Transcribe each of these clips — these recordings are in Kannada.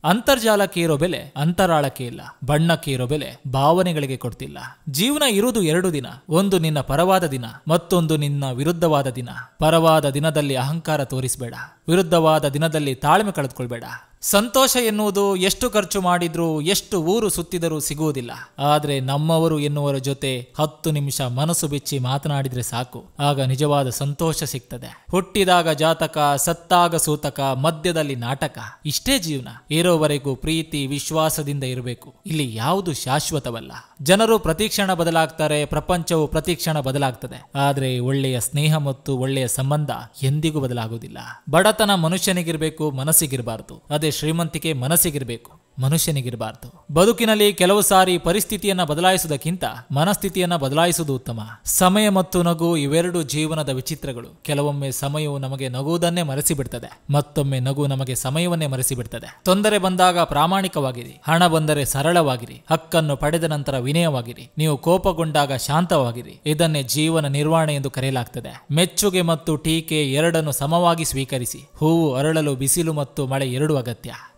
ಅಂತರ್ಜಾಲಕ್ಕೆ ಇರೋ ಬೆಲೆ ಅಂತರಾಳಕ್ಕೆ ಇಲ್ಲ, ಬಣ್ಣಕ್ಕೆ ಇರೋ ಬೆಲೆ ಭಾವನೆಗಳಿಗೆ ಕೊಡ್ತಿಲ್ಲ. ಜೀವನ ಇರುವುದು 2 ದಿನ, ಒಂದು ನಿನ್ನ ಪರವಾದ ದಿನ, ಮತ್ತೊಂದು ನಿನ್ನ ವಿರುದ್ಧವಾದ ದಿನ. ಪರವಾದ ದಿನದಲ್ಲಿ ಅಹಂಕಾರ ತೋರಿಸಬೇಡ, ವಿರುದ್ಧವಾದ ದಿನದಲ್ಲಿ ತಾಳ್ಮೆ ಕಳೆದುಕೊಳ್ಬೇಡ. ಸಂತೋಷ ಎನ್ನುವುದು ಎಷ್ಟು ಖರ್ಚು ಮಾಡಿದ್ರೂ ಎಷ್ಟು ಊರು ಸುತ್ತಿದರೂ ಸಿಗುವುದಿಲ್ಲ. ಆದರೆ ನಮ್ಮವರು ಎನ್ನುವರ ಜೊತೆ 10 ನಿಮಿಷ ಮನಸ್ಸು ಬಿಚ್ಚಿ ಮಾತನಾಡಿದ್ರೆ ಸಾಕು, ಆಗ ನಿಜವಾದ ಸಂತೋಷ ಸಿಗ್ತದೆ. ಹುಟ್ಟಿದಾಗ ಜಾತಕ, ಸತ್ತಾಗ ಸೂತಕ, ಮಧ್ಯದಲ್ಲಿ ನಾಟಕ. ಇಷ್ಟೇ ಜೀವನ. ಇರೋವರೆಗೂ ಪ್ರೀತಿ ವಿಶ್ವಾಸದಿಂದ ಇರಬೇಕು. ಇಲ್ಲಿ ಯಾವುದು ಶಾಶ್ವತವಲ್ಲ. ಜನರು ಪ್ರತಿಕ್ಷಣ ಬದಲಾಗ್ತಾರೆ, ಪ್ರಪಂಚವು ಪ್ರತಿಕ್ಷಣ ಬದಲಾಗ್ತದೆ. ಆದರೆ ಒಳ್ಳೆಯ ಸ್ನೇಹ ಮತ್ತು ಒಳ್ಳೆಯ ಸಂಬಂಧ ಎಂದಿಗೂ ಬದಲಾಗುವುದಿಲ್ಲ. ಬಡತನ ಮನುಷ್ಯನಿಗಿರಬೇಕು, ಮನಸ್ಸಿಗಿರಬಾರದು. ಅದೇ ಶ್ರೀಮಂತಿಕೆ ಮನಸ್ಸಿಗಿರಬೇಕು, ಮನುಷ್ಯನಿಗಿರಬಾರದು. ಬದುಕಿನಲ್ಲಿ ಕೆಲವು ಸಾರಿ ಪರಿಸ್ಥಿತಿಯನ್ನ ಬದಲಾಯಿಸುವುದಕ್ಕಿಂತ ಮನಸ್ಥಿತಿಯನ್ನ ಬದಲಾಯಿಸುವುದು ಉತ್ತಮ. ಸಮಯ ಮತ್ತು ನಗು ಇವೆರಡು ಜೀವನದ ವಿಚಿತ್ರಗಳು. ಕೆಲವೊಮ್ಮೆ ಸಮಯವು ನಮಗೆ ನಗುವುದನ್ನೇ ಮರೆಸಿಬಿಡ್ತದೆ, ಮತ್ತೊಮ್ಮೆ ನಗು ನಮಗೆ ಸಮಯವನ್ನೇ ಮರೆಸಿಬಿಡ್ತದೆ. ತೊಂದರೆ ಬಂದಾಗ ಪ್ರಾಮಾಣಿಕವಾಗಿರಿ, ಹಣ ಬಂದರೆ ಸರಳವಾಗಿರಿ, ಹಕ್ಕನ್ನು ಪಡೆದ ನಂತರ ವಿನಯವಾಗಿರಿ, ನೀವು ಕೋಪಗೊಂಡಾಗ ಶಾಂತವಾಗಿರಿ. ಇದನ್ನೇ ಜೀವನ ನಿರ್ವಹಣೆ ಎಂದು ಕರೆಯಲಾಗ್ತದೆ. ಮೆಚ್ಚುಗೆ ಮತ್ತು ಟೀಕೆ ಎರಡನ್ನು ಸಮವಾಗಿ ಸ್ವೀಕರಿಸಿ. ಹೂವು ಅರಳಲು ಬಿಸಿಲು ಮತ್ತು ಮಳೆ ಎರಡೂ ಅಗತ್ಯ.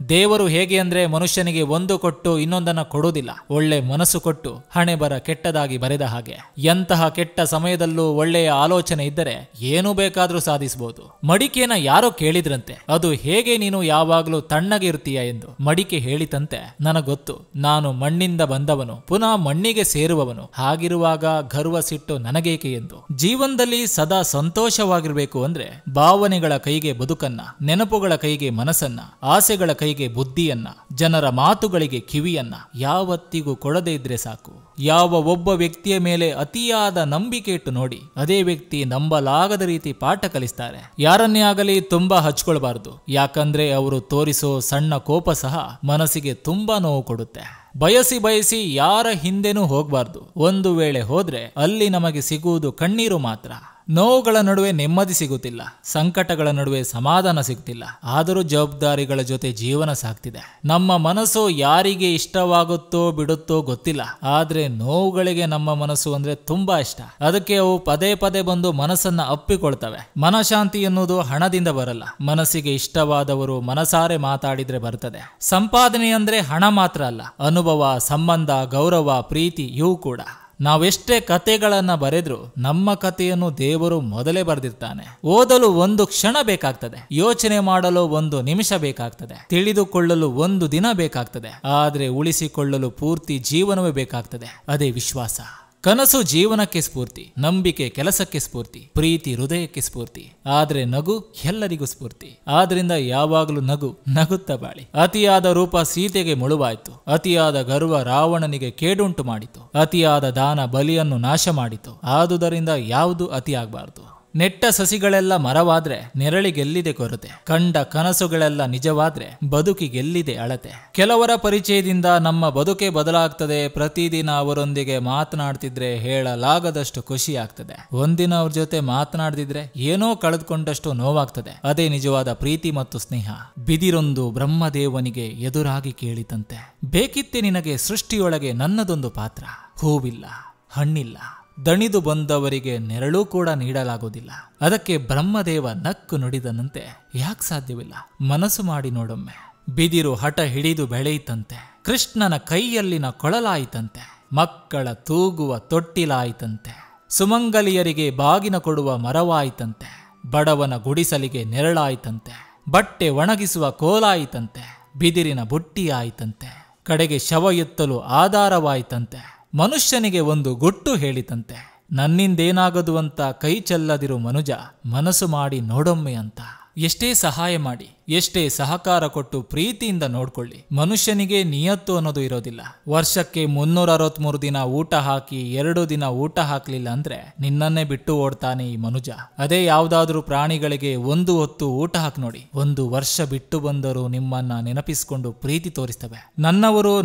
ದೇವರು ಹೇಗೆ ಅಂದ್ರೆ ಮನುಷ್ಯನಿಗೆ ಒಂದು ಕೊಟ್ಟು ಇನ್ನೊಂದನ್ನ ಕೊಡುವುದಿಲ್ಲ, ಒಳ್ಳೆ ಮನಸ್ಸು ಕೊಟ್ಟು ಹಣೆ ಬರ ಕೆಟ್ಟದಾಗಿ ಬರೆದ ಹಾಗೆ. ಎಂತಹ ಕೆಟ್ಟ ಸಮಯದಲ್ಲೂ ಒಳ್ಳೆಯ ಆಲೋಚನೆ ಇದ್ದರೆ ಏನು ಬೇಕಾದ್ರೂ ಸಾಧಿಸಬಹುದು. ಮಡಿಕೆನ ಯಾರೋ ಕೇಳಿದ್ರಂತೆ, ಅದು ಹೇಗೆ ನೀನು ಯಾವಾಗಲೂ ತಣ್ಣಗೆ ಇರ್ತೀಯ ಎಂದು. ಮಡಿಕೆ ಹೇಳಿತಂತೆ, ನನಗೊತ್ತು, ನಾನು ಮಣ್ಣಿಂದ ಬಂದವನು, ಪುನಃ ಮಣ್ಣಿಗೆ ಸೇರುವವನು, ಹಾಗಿರುವಾಗ ಗರ್ವ ಸಿಟ್ಟು ನನಗೇಕೆ ಎಂದು. ಜೀವನದಲ್ಲಿ ಸದಾ ಸಂತೋಷವಾಗಿರ್ಬೇಕು ಅಂದ್ರೆ ಭಾವನೆಗಳ ಕೈಗೆ ಬದುಕನ್ನ, ನೆನಪುಗಳ ಕೈಗೆ ಮನಸ್ಸನ್ನ, ಆಸೆಗಳ ಕೈಗೆ ಬುದ್ಧಿಯನ್ನ, ಜನರ ಮಾತುಗಳಿಗೆ ಕಿವಿಯನ್ನ ಯಾವತ್ತಿಗೂ ಕೊಡದೇ ಇದ್ರೆ ಸಾಕು. ಯಾವ ಒಬ್ಬ ವ್ಯಕ್ತಿಯ ಮೇಲೆ ಅತಿಯಾದ ನಂಬಿಕೆ ಇಟ್ಟು ನೋಡಿ, ಅದೇ ವ್ಯಕ್ತಿ ನಂಬಲಾಗದ ರೀತಿ ಪಾಠ ಕಲಿಸ್ತಾರೆ. ಯಾರನ್ನೇ ಆಗಲಿ ತುಂಬಾ ಹಚ್ಕೊಳ್ಬಾರದು, ಯಾಕಂದ್ರೆ ಅವರು ತೋರಿಸೋ ಸಣ್ಣ ಕೋಪ ಸಹ ಮನಸ್ಸಿಗೆ ತುಂಬಾ ನೋವು ಕೊಡುತ್ತೆ. ಬಯಸಿ ಬಯಸಿ ಯಾರ ಹಿಂದೆನೂ ಹೋಗ್ಬಾರ್ದು. ಒಂದು ವೇಳೆ ಹೋದ್ರೆ ಅಲ್ಲಿ ನಮಗೆ ಸಿಗುವುದು ಕಣ್ಣೀರು ಮಾತ್ರ. ನೋವುಗಳ ನಡುವೆ ನೆಮ್ಮದಿ ಸಿಗುತ್ತಿಲ್ಲ, ಸಂಕಟಗಳ ನಡುವೆ ಸಮಾಧಾನ ಸಿಗುತ್ತಿಲ್ಲ. ಆದರೂ ಜವಾಬ್ದಾರಿಗಳ ಜೊತೆ ಜೀವನ ಸಾಗ್ತಿದೆ. ನಮ್ಮ ಮನಸ್ಸು ಯಾರಿಗೆ ಇಷ್ಟವಾಗುತ್ತೋ ಬಿಡುತ್ತೋ ಗೊತ್ತಿಲ್ಲ, ಆದ್ರೆ ನೋವುಗಳಿಗೆ ನಮ್ಮ ಮನಸ್ಸು ಅಂದ್ರೆ ತುಂಬಾ ಇಷ್ಟ. ಅದಕ್ಕೆ ಅವು ಪದೇ ಪದೇ ಬಂದು ಮನಸ್ಸನ್ನ ಅಪ್ಪಿಕೊಳ್ತವೆ. ಮನಶಾಂತಿ ಎನ್ನುವುದು ಹಣದಿಂದ ಬರಲ್ಲ, ಮನಸ್ಸಿಗೆ ಇಷ್ಟವಾದವರು ಮನಸಾರೆ ಮಾತಾಡಿದ್ರೆ ಬರ್ತದೆ. ಸಂಪಾದನೆ ಅಂದ್ರೆ ಹಣ ಮಾತ್ರ ಅಲ್ಲ, ಅನುಭವ, ಸಂಬಂಧ, ಗೌರವ, ಪ್ರೀತಿ ಇವು ಕೂಡ. ನಾವೆಷ್ಟೇ ಕತೆಗಳನ್ನ ಬರೆದ್ರು ನಮ್ಮ ಕಥೆಯನ್ನು ದೇವರು ಮೊದಲೇ ಬರೆದಿರ್ತಾನೆ. ಓದಲು 1 ಕ್ಷಣ ಬೇಕಾಗ್ತದೆ, ಯೋಚನೆ ಮಾಡಲು 1 ನಿಮಿಷ ಬೇಕಾಗ್ತದೆ, ತಿಳಿದುಕೊಳ್ಳಲು 1 ದಿನ ಬೇಕಾಗ್ತದೆ, ಆದ್ರೆ ಉಳಿಸಿಕೊಳ್ಳಲು ಪೂರ್ತಿ ಜೀವನವೇ ಬೇಕಾಗ್ತದೆ. ಅದೇ ವಿಶ್ವಾಸ. ಕನಸು ಜೀವನಕ್ಕೆ ಸ್ಫೂರ್ತಿ, ನಂಬಿಕೆ ಕೆಲಸಕ್ಕೆ ಸ್ಫೂರ್ತಿ, ಪ್ರೀತಿ ಹೃದಯಕ್ಕೆ ಸ್ಫೂರ್ತಿ, ಆದ್ರೆ ನಗು ಎಲ್ಲರಿಗೂ ಸ್ಫೂರ್ತಿ. ಆದ್ರಿಂದ ಯಾವಾಗಲೂ ನಗುತ್ತಾ ಬಾಳಿ. ಅತಿಯಾದ ರೂಪ ಸೀತೆಗೆ ಮುಳುವಾಯಿತು, ಅತಿಯಾದ ಗರ್ವ ರಾವಣನಿಗೆ ಕೇಡುಂಟು ಮಾಡಿತು, ಅತಿಯಾದ ದಾನ ಬಲಿಯನ್ನು ನಾಶ ಮಾಡಿತು. ಆದುದರಿಂದ ಯಾವುದು ಅತಿಯಾಗಬಾರದು. ನೆಟ್ಟ ಸಸಿಗಳೆಲ್ಲ ಮರವಾದ್ರೆ ನೆರಳಿಗೆಲ್ಲಿದೆ ಕೊರತೆ, ಕಂಡ ಕನಸುಗಳೆಲ್ಲ ನಿಜವಾದ್ರೆ ಬದುಕಿಗೆಲ್ಲಿದೆ ಅಳತೆ. ಕೆಲವರ ಪರಿಚಯದಿಂದ ನಮ್ಮ ಬದುಕೆ ಬದಲಾಗ್ತದೆ. ಪ್ರತಿದಿನ ಅವರೊಂದಿಗೆ ಮಾತನಾಡ್ತಿದ್ರೆ ಹೇಳಲಾಗದಷ್ಟು ಖುಷಿ ಆಗ್ತದೆ. ಒಂದಿನ ಅವ್ರ ಜೊತೆ ಮಾತನಾಡ್ದಿದ್ರೆ ಏನೋ ಕಳೆದುಕೊಂಡಷ್ಟು ನೋವಾಗ್ತದೆ. ಅದೇ ನಿಜವಾದ ಪ್ರೀತಿ ಮತ್ತು ಸ್ನೇಹ. ಬಿದಿರೊಂದು ಬ್ರಹ್ಮದೇವನಿಗೆ ಎದುರಾಗಿ ಕೇಳಿತಂತೆ, ಬೇಕಿತ್ತೆ ನಿನಗೆ ಸೃಷ್ಟಿಯೊಳಗೆ ನನ್ನದೊಂದು ಪಾತ್ರ. ಹೂವಿಲ್ಲ, ಹಣ್ಣಿಲ್ಲ, ದಣಿದು ಬಂದವರಿಗೆ ನೆರಳು ಕೂಡ ನೀಡಲಾಗುವುದಿಲ್ಲ. ಅದಕ್ಕೆ ಬ್ರಹ್ಮದೇವ ನಕ್ಕು ನುಡಿದನಂತೆ, ಯಾಕೆ ಸಾಧ್ಯವಿಲ್ಲ, ಮನಸ್ಸು ಮಾಡಿ ನೋಡೊಮ್ಮೆ. ಬಿದಿರು ಹಠ ಹಿಡಿದು ಬೆಳೆಯಿತಂತೆ, ಕೃಷ್ಣನ ಕೈಯಲ್ಲಿನ ಕೊಳಲಾಯಿತಂತೆ, ಮಕ್ಕಳ ತೂಗುವ ತೊಟ್ಟಿಲಾಯಿತಂತೆ, ಸುಮಂಗಲಿಯರಿಗೆ ಬಾಗಿನ ಕೊಡುವ ಮರವಾಯಿತಂತೆ, ಬಡವನ ಗುಡಿಸಲಿಗೆ ನೆರಳಾಯಿತಂತೆ, ಬಟ್ಟೆ ಒಣಗಿಸುವ ಕೋಲಾಯಿತಂತೆ, ಬಿದಿರಿನ ಬುಟ್ಟಿಯಾಯಿತಂತೆ, ಕಡೆಗೆ ಶವ ಎತ್ತಲು ಆಧಾರವಾಯಿತಂತೆ. ಮನುಷ್ಯನಿಗೆ 1 ಗುಟ್ಟು ಹೇಳಿತಂತೆ, ನನ್ನಿಂದೇನಾಗದು ಅಂತ ಕೈ ಚೆಲ್ಲದಿರು ಮನುಜ, ಮನಸ್ಸು ಮಾಡಿ ನೋಡೊಮ್ಮೆ ಅಂತ. ಎಷ್ಟೇ ಸಹಾಯ ಮಾಡಿ, ಎಷ್ಟೇ ಸಹಕಾರ ಕೊಟ್ಟು ಪ್ರೀತಿಯಿಂದ ನೋಡ್ಕೊಳ್ಳಿ, ಮನುಷ್ಯನಿಗೆ ನಿಯತ್ತು ಅನ್ನೋದು ಇರೋದಿಲ್ಲ. ವರ್ಷಕ್ಕೆ 363 ದಿನ ಊಟ ಹಾಕಿ 2 ದಿನ ಊಟ ಹಾಕ್ಲಿಲ್ಲ ಅಂದ್ರೆ ನಿನ್ನನ್ನೇ ಬಿಟ್ಟು ಓಡ್ತಾನೆ ಈ ಮನುಜ. ಅದೇ ಯಾವ್ದಾದ್ರೂ ಪ್ರಾಣಿಗಳಿಗೆ 1 ಹೊತ್ತು ಊಟ ಹಾಕಿ ನೋಡಿ, 1 ವರ್ಷ ಬಿಟ್ಟು ಬಂದರೂ ನಿಮ್ಮನ್ನ ನೆನಪಿಸಿಕೊಂಡು ಪ್ರೀತಿ ತೋರಿಸ್ತವೆ.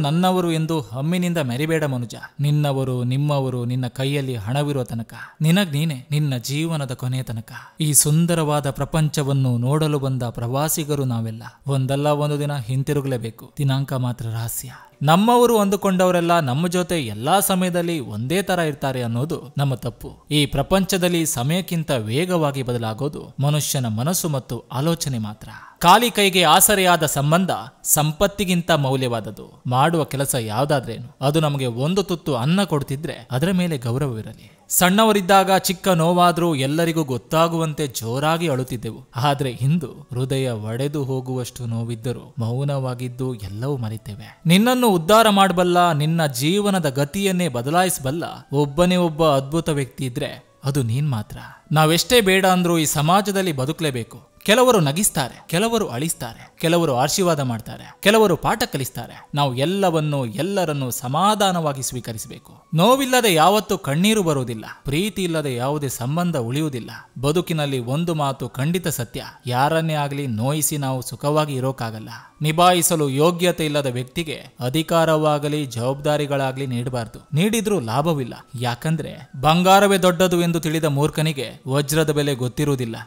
ನನ್ನವರು ಎಂದು ಹಮ್ಮಿನಿಂದ ಮೆರಿಬೇಡ ಮನುಜ. ನಿನ್ನವರು ನಿಮ್ಮವರು ನಿನ್ನ ಕೈಯಲ್ಲಿ ಹಣವಿರುವ ತನಕ, ನಿನಗ್ ನೀನೆ ನಿನ್ನ ಜೀವನದ ಕೊನೆಯ ತನಕ. ಈ ಸುಂದರವಾದ ಪ್ರಪಂಚವನ್ನು ನೋಡಲು ಬಂದ ಪ್ರವಾಸಿಗರು ನಾವೆಲ್ಲ ಒಂದಲ್ಲ ಒಂದು ದಿನ ಹಿಂತಿರುಗಲೇಬೇಕು. ದಿನಾಂಕ ಮಾತ್ರ ರಹಸ್ಯ. ನಮ್ಮವರು ಅಂದುಕೊಂಡವರೆಲ್ಲ ನಮ್ಮ ಜೊತೆ ಎಲ್ಲಾ ಸಮಯದಲ್ಲಿ ಒಂದೇ ತರ ಇರ್ತಾರೆ ಅನ್ನೋದು ನಮ್ಮ ತಪ್ಪು. ಈ ಪ್ರಪಂಚದಲ್ಲಿ ಸಮಯಕ್ಕಿಂತ ವೇಗವಾಗಿ ಬದಲಾಗೋದು ಮನುಷ್ಯನ ಮನಸ್ಸು ಮತ್ತು ಆಲೋಚನೆ ಮಾತ್ರ. ಖಾಲಿ ಕೈಗೆ ಆಸರೆಯಾದ ಸಂಬಂಧ ಸಂಪತ್ತಿಗಿಂತ ಮೌಲ್ಯವಾದದ್ದು. ಮಾಡುವ ಕೆಲಸ ಯಾವ್ದಾದ್ರೇನು ಅದು ನಮಗೆ ಒಂದು ತುತ್ತು ಅನ್ನ ಕೊಡ್ತಿದ್ರೆ ಅದರ ಮೇಲೆ ಗೌರವವಿರಲಿ. ಸಣ್ಣವರಿದ್ದಾಗ ಚಿಕ್ಕ ನೋವಾದ್ರೂ ಎಲ್ಲರಿಗೂ ಗೊತ್ತಾಗುವಂತೆ ಜೋರಾಗಿ ಅಳುತ್ತಿದ್ದೆವು. ಆದ್ರೆ ಇಂದು ಹೃದಯ ಒಡೆದು ಹೋಗುವಷ್ಟು ನೋವಿದ್ದರೂ ಮೌನವಾಗಿದ್ದು ಎಲ್ಲವೂ ಮರೆತೇವೆ. ನಿನ್ನನ್ನು ಉದ್ಧಾರ ಮಾಡಬಲ್ಲ, ನಿನ್ನ ಜೀವನದ ಗತಿಯನ್ನೇ ಬದಲಾಯಿಸಬಲ್ಲ ಒಬ್ಬನೇ ಒಬ್ಬ ಅದ್ಭುತ ವ್ಯಕ್ತಿ ಇದ್ರೆ ಅದು ನೀನ್ ಮಾತ್ರ. ನಾವೆಷ್ಟೇ ಬೇಡ ಅಂದ್ರೂ ಈ ಸಮಾಜದಲ್ಲಿ ಬದುಕಲೇಬೇಕು. ಕೆಲವರು ನಗಿಸ್ತಾರೆ, ಕೆಲವರು ಅಳಿಸ್ತಾರೆ, ಕೆಲವರು ಆಶೀರ್ವಾದ ಮಾಡ್ತಾರೆ, ಕೆಲವರು ಪಾಠ ಕಲಿಸ್ತಾರೆ. ನಾವು ಎಲ್ಲರನ್ನೂ ಸಮಾಧಾನವಾಗಿ ಸ್ವೀಕರಿಸಬೇಕು. ನೋವಿಲ್ಲದೆ ಯಾವತ್ತೂ ಕಣ್ಣೀರು ಬರುವುದಿಲ್ಲ, ಪ್ರೀತಿ ಇಲ್ಲದೆ ಯಾವುದೇ ಸಂಬಂಧ ಉಳಿಯುವುದಿಲ್ಲ. ಬದುಕಿನಲ್ಲಿ ಒಂದು ಮಾತು ಖಂಡಿತ ಸತ್ಯ, ಯಾರನ್ನೇ ಆಗಲಿ ನೋಯಿಸಿ ನಾವು ಸುಖವಾಗಿ ಇರೋಕ್ಕಾಗಲ್ಲ. ನಿಭಾಯಿಸಲು ಯೋಗ್ಯತೆ ಇಲ್ಲದ ವ್ಯಕ್ತಿಗೆ ಅಧಿಕಾರವಾಗಲಿ ಜವಾಬ್ದಾರಿಗಳಾಗಲಿ ನೀಡಬಾರದು. ನೀಡಿದ್ರೂ ಲಾಭವಿಲ್ಲ. ಯಾಕಂದ್ರೆ ಬಂಗಾರವೇ ದೊಡ್ಡದು ಎಂದು ತಿಳಿದ ಮೂರ್ಖನಿಗೆ ವಜ್ರದ ಬೆಲೆ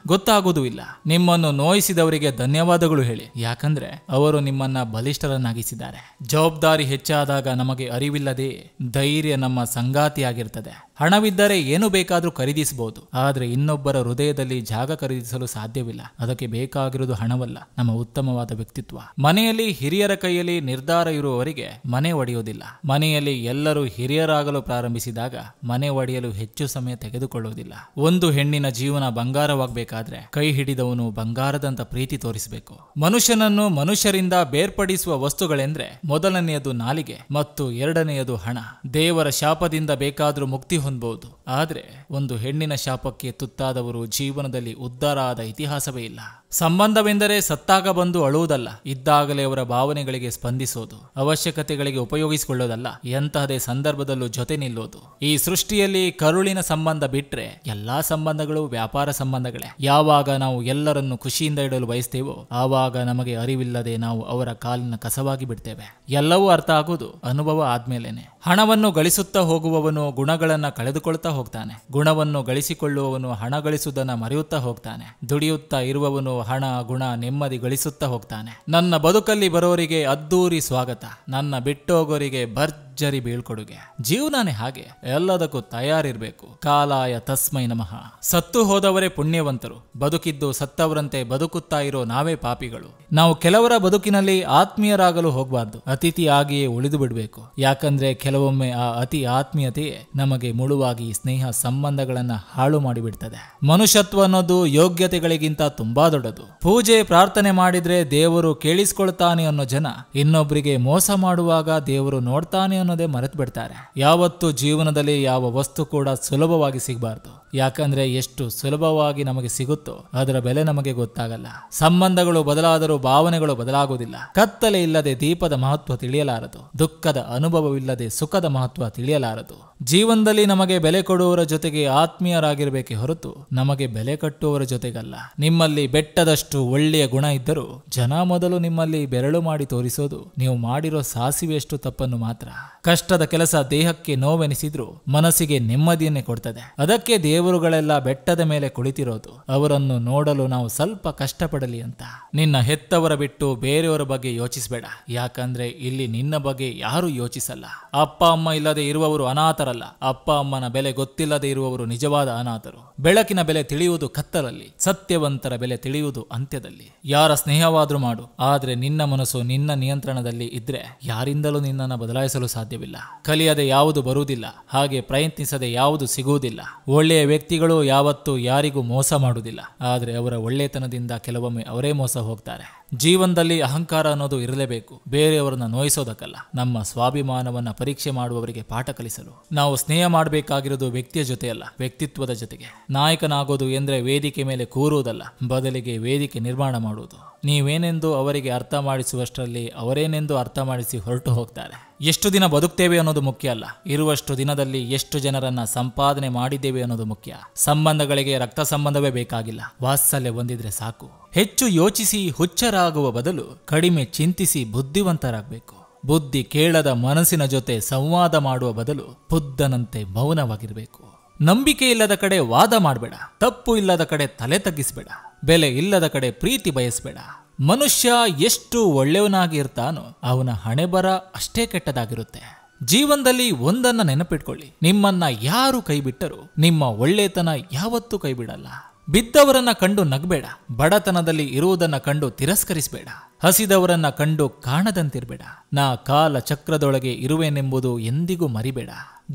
ಗೊತ್ತಾಗುವುದೂ ಇಲ್ಲ. ನಿಮ್ಮನ್ನು ನೋಯಿಸಿದವರಿಗೆ ಧನ್ಯವಾದಗಳು ಹೇಳಿ, ಯಾಕಂದ್ರೆ ಅವರು ನಿಮ್ಮನ್ನ ಬಲಿಷ್ಠರನ್ನಾಗಿಸಿದ್ದಾರೆ. ಜವಾಬ್ದಾರಿ ಹೆಚ್ಚಾದಾಗ ನಮಗೆ ಅರಿವಿಲ್ಲದೆ ಧೈರ್ಯ ನಮ್ಮ ಸಂಗಾತಿಯಾಗಿರ್ತದೆ. ಹಣವಿದ್ದರೆ ಏನು ಬೇಕಾದ್ರೂ ಖರೀದಿಸಬಹುದು, ಆದ್ರೆ ಇನ್ನೊಬ್ಬರ ಹೃದಯದಲ್ಲಿ ಜಾಗ ಖರೀದಿಸಲು ಸಾಧ್ಯವಿಲ್ಲ. ಅದಕ್ಕೆ ಬೇಕಾಗಿರುವುದು ಹಣವಲ್ಲ, ನಮ್ಮ ಉತ್ತಮವಾದ ವ್ಯಕ್ತಿತ್ವ. ಮನೆಯಲ್ಲಿ ಹಿರಿಯರ ಕೈಯಲ್ಲಿ ನಿರ್ಧಾರ ಇರುವವರಿಗೆ ಮನೆ ಒಡೆಯುವುದಿಲ್ಲ. ಮನೆಯಲ್ಲಿ ಎಲ್ಲರೂ ಹಿರಿಯರಾಗಲು ಪ್ರಾರಂಭಿಸಿದಾಗ ಮನೆ ಒಡೆಯಲು ಹೆಚ್ಚು ಸಮಯ ತೆಗೆದುಕೊಳ್ಳುವುದಿಲ್ಲ. ಒಂದು ಹೆಣ್ಣಿನ ಜೀವನ ಬಂಗಾರವಾಗಬೇಕಾದ್ರೆ ಕೈ ಹಿಡಿದವನು ಬಂಗಾರದಂತ ಪ್ರೀತಿ ತೋರಿಸಬೇಕು. ಮನುಷ್ಯನನ್ನು ಮನುಷ್ಯರಿಂದ ಬೇರ್ಪಡಿಸುವ ವಸ್ತುಗಳೆಂದ್ರೆ ಮೊದಲನೆಯದು ನಾಲಿಗೆ ಮತ್ತು ಎರಡನೆಯದು ಹಣ. ದೇವರ ಶಾಪದಿಂದ ಬೇಕಾದ್ರೂ ಮುಕ್ತಿ ಹೊಂದಬಹುದು, ಆದ್ರೆ ಒಂದು ಹೆಣ್ಣಿನ ಶಾಪಕ್ಕೆ ತುತ್ತಾದವರು ಜೀವನದಲ್ಲಿ ಉದ್ಧಾರ ಆದ ಇತಿಹಾಸವೇ ಇಲ್ಲ. ಸಂಬಂಧವೆಂದರೆ ಸತ್ತಾಗ ಬಂದು ಅಳುವುದಲ್ಲ, ಇದ್ದಾಗಲೇ ಅವರ ಭಾವನೆಗಳಿಗೆ ಸ್ಪಂದಿಸೋದು, ಅವಶ್ಯಕತೆಗಳಿಗೆ ಉಪಯೋಗಿಸಿಕೊಳ್ಳೋದಲ್ಲ, ಎಂತಹದೇ ಸಂದರ್ಭದಲ್ಲೂ ಜೊತೆ ನಿಲ್ಲೋದು. ಈ ಸೃಷ್ಟಿಯಲ್ಲಿ ಕರುಳಿನ ಸಂಬಂಧ ಬಿಟ್ರೆ ಎಲ್ಲಾ ಸಂಬಂಧಗಳು ವ್ಯಾಪಾರ ಸಂಬಂಧಗಳೇ. ಯಾವಾಗ ನಾವು ಎಲ್ಲರನ್ನು ಖುಷಿಯಿಂದ ಇಡಲು ಬಯಸ್ತೇವೋ ಆವಾಗ ನಮಗೆ ಅರಿವಿಲ್ಲದೆ ನಾವು ಅವರ ಕಾಲಿನ ಕಸವಾಗಿ ಬಿಡ್ತೇವೆ. ಎಲ್ಲವೂ ಅರ್ಥ ಆಗುವುದು ಅನುಭವ ಆದ್ಮೇಲೆನೆ. ಹಣವನ್ನು ಗಳಿಸುತ್ತಾ ಹೋಗುವವನು ಗುಣಗಳನ್ನ ಕಳೆದುಕೊಳ್ತಾ ಹೋಗ್ತಾನೆ. ಗುಣವನ್ನು ಗಳಿಸಿಕೊಳ್ಳುವವನು ಹಣ ಗಳಿಸುವುದನ್ನ ಮರೆಯುತ್ತಾ ಹೋಗ್ತಾನೆ. ದುಡಿಯುತ್ತಾ ಇರುವವನು ಹಣ ಗುಣ ನೆಮ್ಮದಿ ಗಳಿಸುತ್ತಾ ಹೋಗ್ತಾನೆ. ನನ್ನ ಬದುಕಲ್ಲಿ ಬರೋರಿಗೆ ಅದ್ದೂರಿ ಸ್ವಾಗತ, ನನ್ನ ಬಿಟ್ಟೋಗೋರಿಗೆ ಭರ್ಜರಿ ಬೀಳ್ಕೊಡುಗೆ. ಜೀವನನೇ ಹಾಗೆ, ಎಲ್ಲದಕ್ಕೂ ತಯಾರಿರ್ಬೇಕು. ಕಾಲಾಯ ತಸ್ಮೈ ನಮಃ. ಸತ್ತು ಹೋದವರೇ ಪುಣ್ಯವಂತರು, ಬದುಕಿದ್ದು ಸತ್ತವರಂತೆ ಬದುಕುತ್ತಾ ಇರೋ ನಾವೇ ಪಾಪಿಗಳು. ನಾವು ಕೆಲವರ ಬದುಕಿನಲ್ಲಿ ಆತ್ಮೀಯರಾಗಲು ಹೋಗಬಾರ್ದು, ಅತಿಥಿಯಾಗಿಯೇ ಉಳಿದು ಬಿಡಬೇಕು. ಯಾಕಂದ್ರೆ ಕೆಲವೊಮ್ಮೆ ಆ ಅತಿ ಆತ್ಮೀಯತೆಯೇ ನಮಗೆ ಮುಳುವಾಗಿ ಸ್ನೇಹ ಸಂಬಂಧಗಳನ್ನ ಹಾಳು ಮಾಡಿಬಿಡ್ತದೆ. ಮನುಷ್ಯತ್ವ ಅನ್ನೋದು ಯೋಗ್ಯತೆಗಳಿಗಿಂತ ತುಂಬಾ ದೊಡ್ಡದು. ಪೂಜೆ ಪ್ರಾರ್ಥನೆ ಮಾಡಿದ್ರೆ ದೇವರು ಕೇಳಿಸ್ಕೊಳ್ತಾನೆ ಅನ್ನೋ ಜನ ಇನ್ನೊಬ್ಬರಿಗೆ ಮೋಸ ಮಾಡುವಾಗ ದೇವರು ನೋಡ್ತಾನೆ ಅನ್ನೋದೇ ಮರೆತು ಬಿಡ್ತಾರೆ. ಯಾವತ್ತೂ ಜೀವನದಲ್ಲಿ ಯಾವ ವಸ್ತು ಕೂಡ ಸುಲಭವಾಗಿ ಸಿಗಬಾರ್ದು. ಯಾಕಂದ್ರೆ ಎಷ್ಟು ಸುಲಭವಾಗಿ ನಮಗೆ ಸಿಗುತ್ತೋ ಅದರ ಬೆಲೆ ನಮಗೆ ಗೊತ್ತಾಗಲ್ಲ. ಸಂಬಂಧಗಳು ಬದಲಾದರೂ ಭಾವನೆಗಳು ಬದಲಾಗುವುದಿಲ್ಲ. ಕತ್ತಲೆ ಇಲ್ಲದೆ ದೀಪದ ಮಹತ್ವ ತಿಳಿಯಲಾರದು, ದುಃಖದ ಅನುಭವವಿಲ್ಲದೆ ಸುಖದ ಮಹತ್ವ ತಿಳಿಯಲಾರದು. ಜೀವನದಲ್ಲಿ ನಮಗೆ ಬೆಲೆ ಕೊಡುವವರ ಜೊತೆಗೆ ಆತ್ಮೀಯರಾಗಿರ್ಬೇಕೆ ಹೊರತು ನಮಗೆ ಬೆಲೆ ಕಟ್ಟುವವರ ಜೊತೆಗಲ್ಲ. ನಿಮ್ಮಲ್ಲಿ ಬೆಟ್ಟದಷ್ಟು ಒಳ್ಳೆಯ ಗುಣ ಇದ್ದರೂ ಜನ ಮೊದಲು ನಿಮ್ಮಲ್ಲಿ ಬೆರಳು ಮಾಡಿ ತೋರಿಸೋದು ನೀವು ಮಾಡಿರೋ ಸಾಸಿವೆಯಷ್ಟು ತಪ್ಪನ್ನು ಮಾತ್ರ. ಕಷ್ಟದ ಕೆಲಸ ದೇಹಕ್ಕೆ ನೋವೆನಿಸಿದ್ರೂ ಮನಸ್ಸಿಗೆ ನೆಮ್ಮದಿಯನ್ನೇ ಕೊಡ್ತದೆ. ಅದಕ್ಕೆ ದೇವರುಗಳೆಲ್ಲ ಬೆಟ್ಟದ ಮೇಲೆ ಕುಳಿತಿರೋದು, ಅವರನ್ನು ನೋಡಲು ನಾವು ಸ್ವಲ್ಪ ಕಷ್ಟಪಡಲಿ ಅಂತ. ನಿನ್ನ ಹೆತ್ತವರ ಬಿಟ್ಟು ಬೇರೆಯವರ ಬಗ್ಗೆ ಯೋಚಿಸಬೇಡ, ಯಾಕಂದ್ರೆ ಇಲ್ಲಿ ನಿನ್ನ ಬಗ್ಗೆ ಯಾರು ಯೋಚಿಸಲ್ಲ. ಅಪ್ಪ ಅಮ್ಮ ಇಲ್ಲದೆ ಇರುವವರು ಅನಾಥರಲ್ಲ, ಅಪ್ಪ ಅಮ್ಮನ ಬೆಲೆ ಗೊತ್ತಿಲ್ಲದೆ ಇರುವವರು ನಿಜವಾದ ಅನಾಥರು. ಬೆಳಕಿನ ಬೆಲೆ ತಿಳಿಯುವುದು ಕತ್ತಲಲ್ಲಿ, ಸತ್ಯವಂತರ ಬೆಲೆ ತಿಳಿಯುವುದು ಅಂತ್ಯದಲ್ಲಿ. ಯಾರ ಸ್ನೇಹವಾದ್ರೂ ಮಾಡು, ಆದ್ರೆ ನಿನ್ನ ಮನಸ್ಸು ನಿನ್ನ ನಿಯಂತ್ರಣದಲ್ಲಿ ಇದ್ರೆ ಯಾರಿಂದಲೂ ನಿನ್ನನ್ನು ಬದಲಾಯಿಸಲು ಸಾಧ್ಯವಿಲ್ಲ. ಕಲಿಯದೆ ಯಾವುದು ಬರುವುದಿಲ್ಲ, ಹಾಗೆ ಪ್ರಯತ್ನಿಸದೆ ಯಾವುದು ಸಿಗುವುದಿಲ್ಲ. ಒಳ್ಳೆಯ ವ್ಯಕ್ತಿಗಳು ಯಾವತ್ತೂ ಯಾರಿಗೂ ಮೋಸ ಮಾಡುವುದಿಲ್ಲ, ಆದ್ರೆ ಅವರ ಒಳ್ಳೆತನದಿಂದ ಕೆಲವೊಮ್ಮೆ ಅವರೇ ಮೋಸ ಹೋಗ್ತಾರೆ. ಜೀವನದಲ್ಲಿ ಅಹಂಕಾರ ಅನ್ನೋದು ಇರಲೇಬೇಕು, ಬೇರೆಯವರನ್ನ ನೋಯಿಸೋದಕ್ಕಲ್ಲ, ನಮ್ಮ ಸ್ವಾಭಿಮಾನವನ್ನ ಪರೀಕ್ಷೆ ಮಾಡುವವರಿಗೆ ಪಾಠ ಕಲಿಸಲು. ನಾವು ಸ್ನೇಹ ಮಾಡಬೇಕಾಗಿರೋದು ವ್ಯಕ್ತಿಯ ಜೊತೆ ಅಲ್ಲ, ವ್ಯಕ್ತಿತ್ವದ ಜೊತೆಗೆ. ನಾಯಕನಾಗೋದು ಎಂದ್ರೆ ವೇದಿಕೆ ಮೇಲೆ ಕೂರುವುದಲ್ಲ, ಬದಲಿಗೆ ವೇದಿಕೆ ನಿರ್ಮಾಣ ಮಾಡುವುದು. ನೀವೇನೆಂದು ಅವರಿಗೆ ಅರ್ಥ ಮಾಡಿಸುವಷ್ಟರಲ್ಲಿ ಅವರೇನೆಂದು ಅರ್ಥ ಮಾಡಿಸಿ ಹೊರಟು ಹೋಗ್ತಾರೆ. ಎಷ್ಟು ದಿನ ಬದುಕ್ತೇವೆ ಅನ್ನೋದು ಮುಖ್ಯ ಅಲ್ಲ, ಇರುವಷ್ಟು ದಿನದಲ್ಲಿ ಎಷ್ಟು ಜನರನ್ನ ಸಂಪಾದನೆ ಮಾಡಿದ್ದೇವೆ ಅನ್ನೋದು ಮುಖ್ಯ. ಸಂಬಂಧಗಳಿಗೆ ರಕ್ತ ಸಂಬಂಧವೇ ಬೇಕಾಗಿಲ್ಲ, ವಾತ್ಸಲ್ಯ ಹೊಂದಿದ್ರೆ ಸಾಕು. ಹೆಚ್ಚು ಯೋಚಿಸಿ ಹುಚ್ಚರಾಗುವ ಬದಲು ಕಡಿಮೆ ಚಿಂತಿಸಿ ಬುದ್ಧಿವಂತರಾಗಬೇಕು. ಬುದ್ಧಿ ಕೇಳದ ಮನಸ್ಸಿನ ಜೊತೆ ಸಂವಾದ ಮಾಡುವ ಬದಲು ಬುದ್ಧನಂತೆ ಮೌನವಾಗಿರಬೇಕು. ನಂಬಿಕೆ ಇಲ್ಲದ ಕಡೆ ವಾದ ಮಾಡಬೇಡ, ತಪ್ಪು ಇಲ್ಲದ ಕಡೆ ತಲೆ ತಗ್ಗಿಸಬೇಡ, ಬೆಲೆ ಇಲ್ಲದ ಕಡೆ ಪ್ರೀತಿ ಬಯಸಬೇಡ. ಮನುಷ್ಯ ಎಷ್ಟು ಒಳ್ಳೆಯವನಾಗಿ ಇರ್ತಾನೋ ಅವನ ಹಣೆಬರ ಅಷ್ಟೇ ಕೆಟ್ಟದಾಗಿರುತ್ತೆ. ಜೀವನದಲ್ಲಿ ಒಂದನ್ನ ನೆನಪಿಟ್ಕೊಳ್ಳಿ, ನಿಮ್ಮನ್ನ ಯಾರು ಕೈ ಬಿಟ್ಟರು ನಿಮ್ಮ ಒಳ್ಳೆತನ ಯಾವತ್ತೂ ಕೈ ಬಿಡಲ್ಲ. ಬಿದ್ದವರನ್ನ ಕಂಡು ನಗಬೇಡ, ಬಡತನದಲ್ಲಿ ಇರುವುದನ್ನ ಕಂಡು ತಿರಸ್ಕರಿಸಬೇಡ, ಹಸಿದವರನ್ನ ಕಂಡು ಕಾಣದಂತಿರ್ಬೇಡ. ನಾ ಕಾಲ ಚಕ್ರದೊಳಗೆ ಇರುವೆನೆಂಬುದು ಎಂದಿಗೂ ಮರಿಬೇಡ.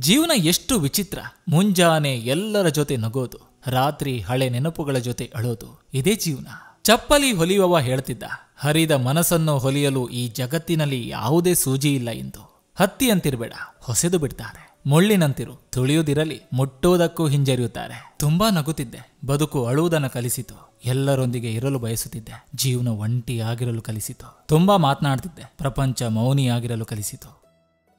ಜೀವನ ಎಷ್ಟು ವಿಚಿತ್ರ. ಮುಂಜಾನೆ ಎಲ್ಲರ ಜೊತೆ ನಗೋದು, ರಾತ್ರಿ ಹಳೆ ನೆನಪುಗಳ ಜೊತೆ ಅಳೋದು, ಇದೇ ಜೀವನ. ಚಪ್ಪಲಿ ಹೊಲಿಯುವವ ಹೇಳ್ತಿದ್ದ, ಹರಿದ ಮನಸ್ಸನ್ನು ಹೊಲಿಯಲು ಈ ಜಗತ್ತಿನಲ್ಲಿ ಯಾವುದೇ ಸೂಜಿ ಇಲ್ಲ ಎಂದು. ಹತ್ತಿಯಂತಿರ್ಬೇಡ, ಹೊಸೆದು ಬಿಡ್ತಾರೆ. ಮುಳ್ಳಿನಂತಿರು, ತುಳಿಯುವುದಿರಲಿ, ಮುಟ್ಟುವುದಕ್ಕೂ ಹಿಂಜರಿಯುತ್ತಾರೆ. ತುಂಬಾ ನಗುತ್ತಿದ್ದೆ, ಬದುಕು ಅಳುವುದನ್ನು ಕಲಿಸಿತು. ಎಲ್ಲರೊಂದಿಗೆ ಇರಲು ಬಯಸುತ್ತಿದ್ದೆ, ಜೀವನ ಒಂಟಿಯಾಗಿರಲು ಕಲಿಸಿತು. ತುಂಬಾ ಮಾತನಾಡ್ತಿದ್ದೆ, ಪ್ರಪಂಚ ಮೌನಿಯಾಗಿರಲು ಕಲಿಸಿತು.